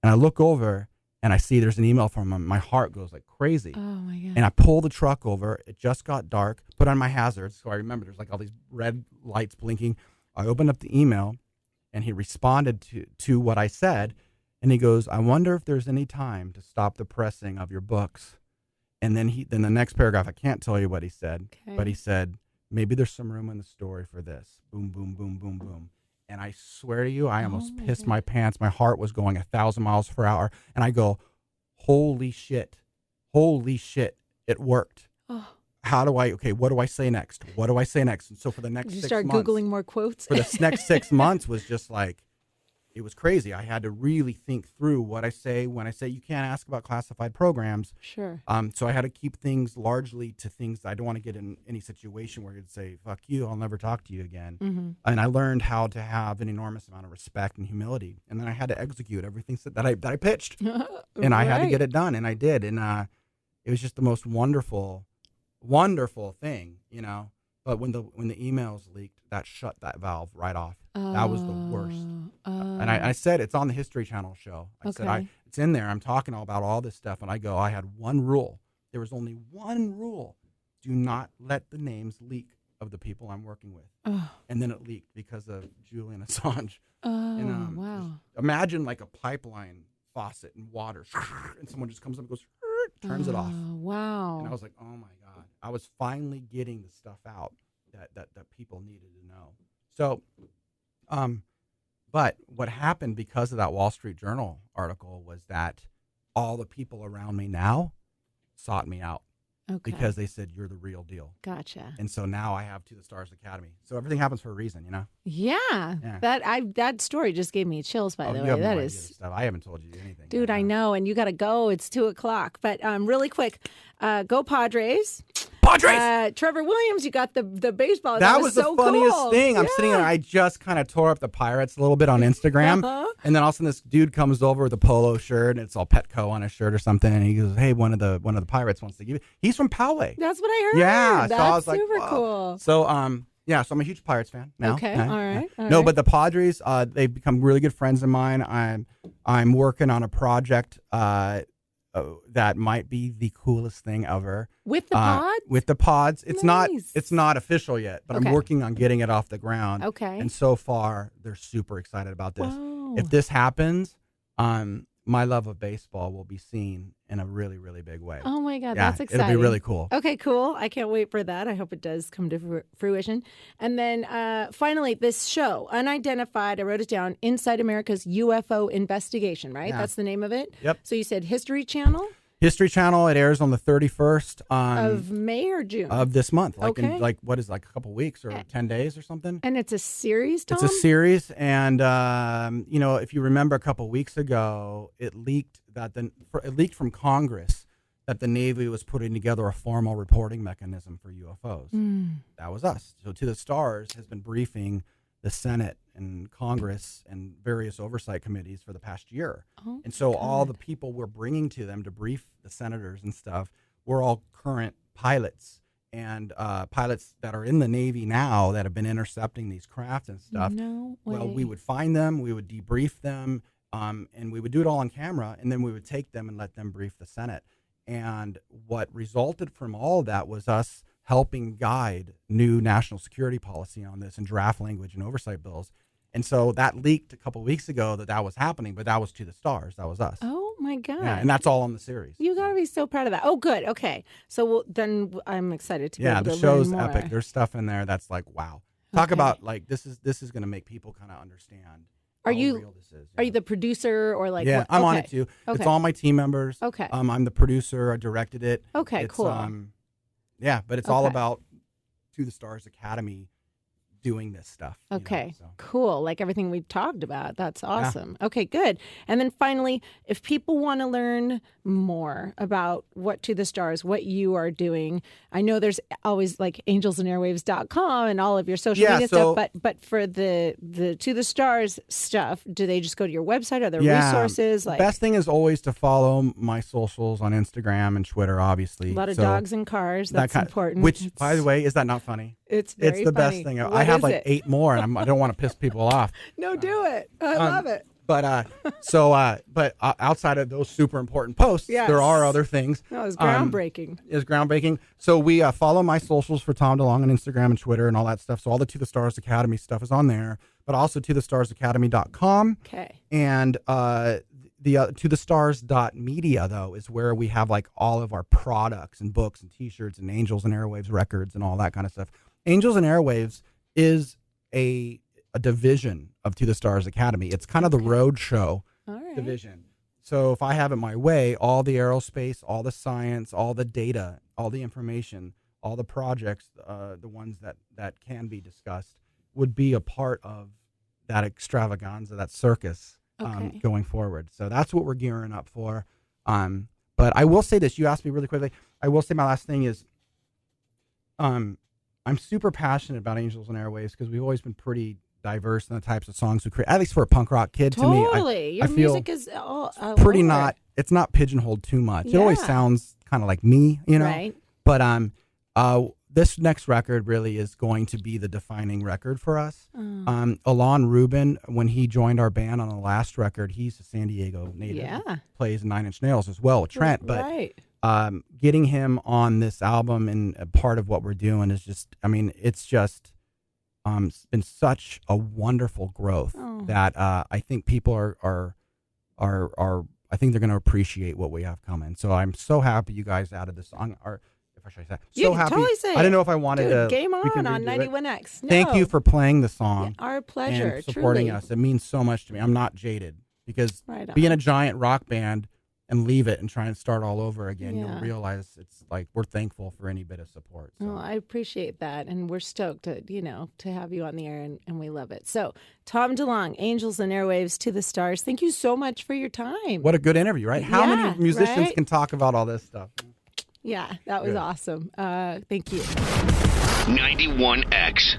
[SPEAKER 2] and I look over, and I see there's an email from him. My heart goes like crazy.
[SPEAKER 1] Oh, my God.
[SPEAKER 2] And I pull the truck over. It just got dark. Put on my hazards, so I remember there's like all these red lights blinking. I opened up the email, and he responded to what I said, and he goes, I wonder if there's any time to stop the pressing of your books. And then the next paragraph, I can't tell you what he said, but he said, maybe there's some room in the story for this. Boom, boom, boom, boom, boom. And I swear to you, I almost pissed my pants. My heart was going 1,000 miles per hour. And I go, holy shit, it worked.
[SPEAKER 1] Oh.
[SPEAKER 2] What do I say next? And so for the next 6 months.
[SPEAKER 1] You start Googling more quotes?
[SPEAKER 2] For the next 6 months was just like, it was crazy. I had to really think through what I say when I say you can't ask about classified programs.
[SPEAKER 1] Sure.
[SPEAKER 2] So I had to keep things largely to things I don't want to get in any situation where you'd say, fuck you, I'll never talk to you again. And I learned how to have an enormous amount of respect and humility. And then I had to execute everything that I pitched. And I had to get it done, and I did. And it was just the most wonderful thing, But when the emails leaked, that shut that valve right off. That was the worst. And I said, it's on the History Channel show. I said, it's in there. I'm talking about all this stuff. And I go, I had one rule. There was only one rule. Do not let the names leak of the people I'm working with. And then it leaked because of Julian Assange.
[SPEAKER 1] Wow.
[SPEAKER 2] Imagine like a pipeline faucet and water. And someone just comes up and goes, turns it off.
[SPEAKER 1] Wow.
[SPEAKER 2] And I was like, oh my God. I was finally getting the stuff out that people needed to know. So, but what happened because of that Wall Street Journal article was that all the people around me now sought me out.
[SPEAKER 1] Okay.
[SPEAKER 2] Because they said, you're the real deal.
[SPEAKER 1] Gotcha.
[SPEAKER 2] And so now I have To the Stars Academy. So everything happens for a reason,
[SPEAKER 1] Yeah. That story just gave me chills, by the way.
[SPEAKER 2] That
[SPEAKER 1] no
[SPEAKER 2] is stuff. I haven't told you anything.
[SPEAKER 1] Dude, I know. And you got to go. It's 2:00. But really quick, go Padres. Trevor Williams, you got the baseball.
[SPEAKER 2] That was the
[SPEAKER 1] so
[SPEAKER 2] funniest
[SPEAKER 1] cool.
[SPEAKER 2] thing. I'm sitting there. I just kind of tore up the Pirates a little bit on Instagram. And then all of a sudden this dude comes over with a polo shirt and it's all Petco on his shirt or something. And he goes, hey, one of the Pirates wants to give you. He's from Poway.
[SPEAKER 1] That's what I heard.
[SPEAKER 2] Yeah.
[SPEAKER 1] That's
[SPEAKER 2] so I was like,
[SPEAKER 1] super
[SPEAKER 2] whoa.
[SPEAKER 1] cool.
[SPEAKER 2] So, Yeah, so I'm a huge Pirates fan now.
[SPEAKER 1] Okay, all right.
[SPEAKER 2] No, but the Padres, they've become really good friends of mine. I'm working on a project that might be the coolest thing ever.
[SPEAKER 1] With the pods?
[SPEAKER 2] With the pods. It's
[SPEAKER 1] Nice.
[SPEAKER 2] not official yet, but
[SPEAKER 1] Okay.
[SPEAKER 2] I'm working on getting it off the ground.
[SPEAKER 1] Okay.
[SPEAKER 2] And so far, they're super excited about this.
[SPEAKER 1] Whoa.
[SPEAKER 2] If this happens, my love of baseball will be seen in a really, really big way.
[SPEAKER 1] Oh my God,
[SPEAKER 2] Yeah,
[SPEAKER 1] that's exciting.
[SPEAKER 2] it'll be really cool.
[SPEAKER 1] Okay, cool. I can't wait for that. I hope it does come to fruition. And then finally, this show, Unidentified, I wrote it down, Inside America's UFO Investigation, right?
[SPEAKER 2] Yeah.
[SPEAKER 1] That's the name of it?
[SPEAKER 2] Yep.
[SPEAKER 1] So you said History Channel?
[SPEAKER 2] History Channel, it airs on the 31st
[SPEAKER 1] Of May or June?
[SPEAKER 2] of this month. Like
[SPEAKER 1] Okay.
[SPEAKER 2] in what is it, like a couple weeks or 10 days or something?
[SPEAKER 1] And it's a series, Tom?
[SPEAKER 2] It's a series, and if you remember a couple weeks ago, it leaked from Congress that the Navy was putting together a formal reporting mechanism for UFOs. That was us. So To the Stars has been briefing the Senate and Congress and various oversight committees for the past year.
[SPEAKER 1] Oh,
[SPEAKER 2] and so all
[SPEAKER 1] God.
[SPEAKER 2] the people we're bringing to them to brief the senators and stuff, we're all current pilots and pilots that are in the Navy now that have been intercepting these craft and stuff.
[SPEAKER 1] No way.
[SPEAKER 2] Well, we would find them, we would debrief them, and we would do it all on camera, and then we would take them and let them brief the Senate. And what resulted from all of that was us helping guide new national security policy on this and draft language and oversight bills. And so that leaked a couple of weeks ago that was happening, but that was To the Stars. That was us.
[SPEAKER 1] Oh my God.
[SPEAKER 2] Yeah, and that's all on the series.
[SPEAKER 1] You got to be so proud of that. Oh, good. Okay. So then I'm excited to be able to
[SPEAKER 2] the show's
[SPEAKER 1] learn more.
[SPEAKER 2] epic. There's stuff in there that's like, wow. Talk
[SPEAKER 1] Okay.
[SPEAKER 2] about like this is going to make people kind of understand
[SPEAKER 1] Are
[SPEAKER 2] how
[SPEAKER 1] you-
[SPEAKER 2] real this is.
[SPEAKER 1] Are you the producer or like
[SPEAKER 2] Yeah,
[SPEAKER 1] what?
[SPEAKER 2] I'm on
[SPEAKER 1] Okay.
[SPEAKER 2] it too.
[SPEAKER 1] Okay.
[SPEAKER 2] It's all my team members.
[SPEAKER 1] Okay.
[SPEAKER 2] I'm the producer. I directed it.
[SPEAKER 1] Okay,
[SPEAKER 2] It's,
[SPEAKER 1] cool.
[SPEAKER 2] Yeah, but it's all
[SPEAKER 1] Okay.
[SPEAKER 2] about To the Stars Academy doing this stuff. you know,
[SPEAKER 1] Okay,
[SPEAKER 2] so.
[SPEAKER 1] cool. Like everything we've talked about. That's awesome. Okay, good. And then finally, if people want to learn more about what To the Stars, what you are doing, I know there's always like angelsandairwaves.com and all of your social
[SPEAKER 2] Yeah,
[SPEAKER 1] media
[SPEAKER 2] so-
[SPEAKER 1] stuff, but for the To the Stars stuff, do they just go to your website? Are there
[SPEAKER 2] Yeah,
[SPEAKER 1] resources?
[SPEAKER 2] the
[SPEAKER 1] Like
[SPEAKER 2] best thing is always to follow my socials on Instagram and Twitter, obviously.
[SPEAKER 1] a lot of
[SPEAKER 2] So
[SPEAKER 1] dogs and cars. That's important.
[SPEAKER 2] Which, by the way, is that not funny?
[SPEAKER 1] It's very
[SPEAKER 2] It's the
[SPEAKER 1] funny.
[SPEAKER 2] best thing.
[SPEAKER 1] What
[SPEAKER 2] I have
[SPEAKER 1] is
[SPEAKER 2] like
[SPEAKER 1] it?
[SPEAKER 2] 8 more, and I don't want to piss people off.
[SPEAKER 1] No, do it. I love it.
[SPEAKER 2] But outside of those super important posts,
[SPEAKER 1] Yes.
[SPEAKER 2] there are other things.
[SPEAKER 1] No, it's groundbreaking.
[SPEAKER 2] Is groundbreaking. So we follow my socials for Tom DeLonge on Instagram and Twitter and all that stuff. So all the To the Stars Academy stuff is on there, but also tothestarsacademy.com.
[SPEAKER 1] Okay.
[SPEAKER 2] And the tothestars.media, though, is where we have like all of our products and books and T-shirts and Angels and Airwaves records and all that kind of stuff. Angels and Airwaves is a division of To the Stars Academy. It's kind of the road show
[SPEAKER 1] All right.
[SPEAKER 2] division. So if I have it my way, all the aerospace, all the science, all the data, all the information, all the projects, the ones that can be discussed, would be a part of that extravaganza, that circus.
[SPEAKER 1] Okay.
[SPEAKER 2] Going forward. So that's what we're gearing up for. But I will say this, you asked me really quickly. I will say my last thing is I'm super passionate about Angels and Airwaves because we've always been pretty diverse in the types of songs we create, at least for a punk rock kid.
[SPEAKER 1] Totally.
[SPEAKER 2] To me,
[SPEAKER 1] Your
[SPEAKER 2] I feel
[SPEAKER 1] music is all
[SPEAKER 2] pretty
[SPEAKER 1] over.
[SPEAKER 2] it's not pigeonholed too much. It always
[SPEAKER 1] Yeah.
[SPEAKER 2] sounds kind of like me, you know?
[SPEAKER 1] Right.
[SPEAKER 2] But this next record really is going to be the defining record for us. Alon Rubin, when he joined our band on the last record, he's a San Diego native.
[SPEAKER 1] Yeah.
[SPEAKER 2] Plays Nine Inch Nails as well with Trent. But
[SPEAKER 1] right.
[SPEAKER 2] getting him on this album and a part of what we're doing is just, it's just been such a wonderful growth that I think people are I think they're going to appreciate what we have coming. So I'm so happy you guys added this song. Or if I should say,
[SPEAKER 1] You
[SPEAKER 2] so
[SPEAKER 1] can
[SPEAKER 2] happy.
[SPEAKER 1] totally say
[SPEAKER 2] I didn't
[SPEAKER 1] it.
[SPEAKER 2] know if I wanted
[SPEAKER 1] Dude,
[SPEAKER 2] to.
[SPEAKER 1] game
[SPEAKER 2] we can
[SPEAKER 1] on
[SPEAKER 2] redo it.
[SPEAKER 1] 91X. No.
[SPEAKER 2] Thank you for playing the song.
[SPEAKER 1] Our pleasure.
[SPEAKER 2] And supporting
[SPEAKER 1] truly.
[SPEAKER 2] us. It means so much to me. I'm not jaded because
[SPEAKER 1] Right on.
[SPEAKER 2] being a giant rock band and leave it and try and start all over again,
[SPEAKER 1] Yeah.
[SPEAKER 2] you'll realize it's like we're thankful for any bit of support. So.
[SPEAKER 1] Well, I appreciate that, and we're stoked to have you on the air, and we love it. So, Tom DeLonge, Angels and Airwaves, To the Stars. Thank you so much for your time.
[SPEAKER 2] What a good interview, right? How
[SPEAKER 1] Yeah,
[SPEAKER 2] many musicians
[SPEAKER 1] right?
[SPEAKER 2] can talk about all this stuff?
[SPEAKER 1] Yeah, that was
[SPEAKER 2] Good.
[SPEAKER 1] awesome. Thank you.
[SPEAKER 3] 91X.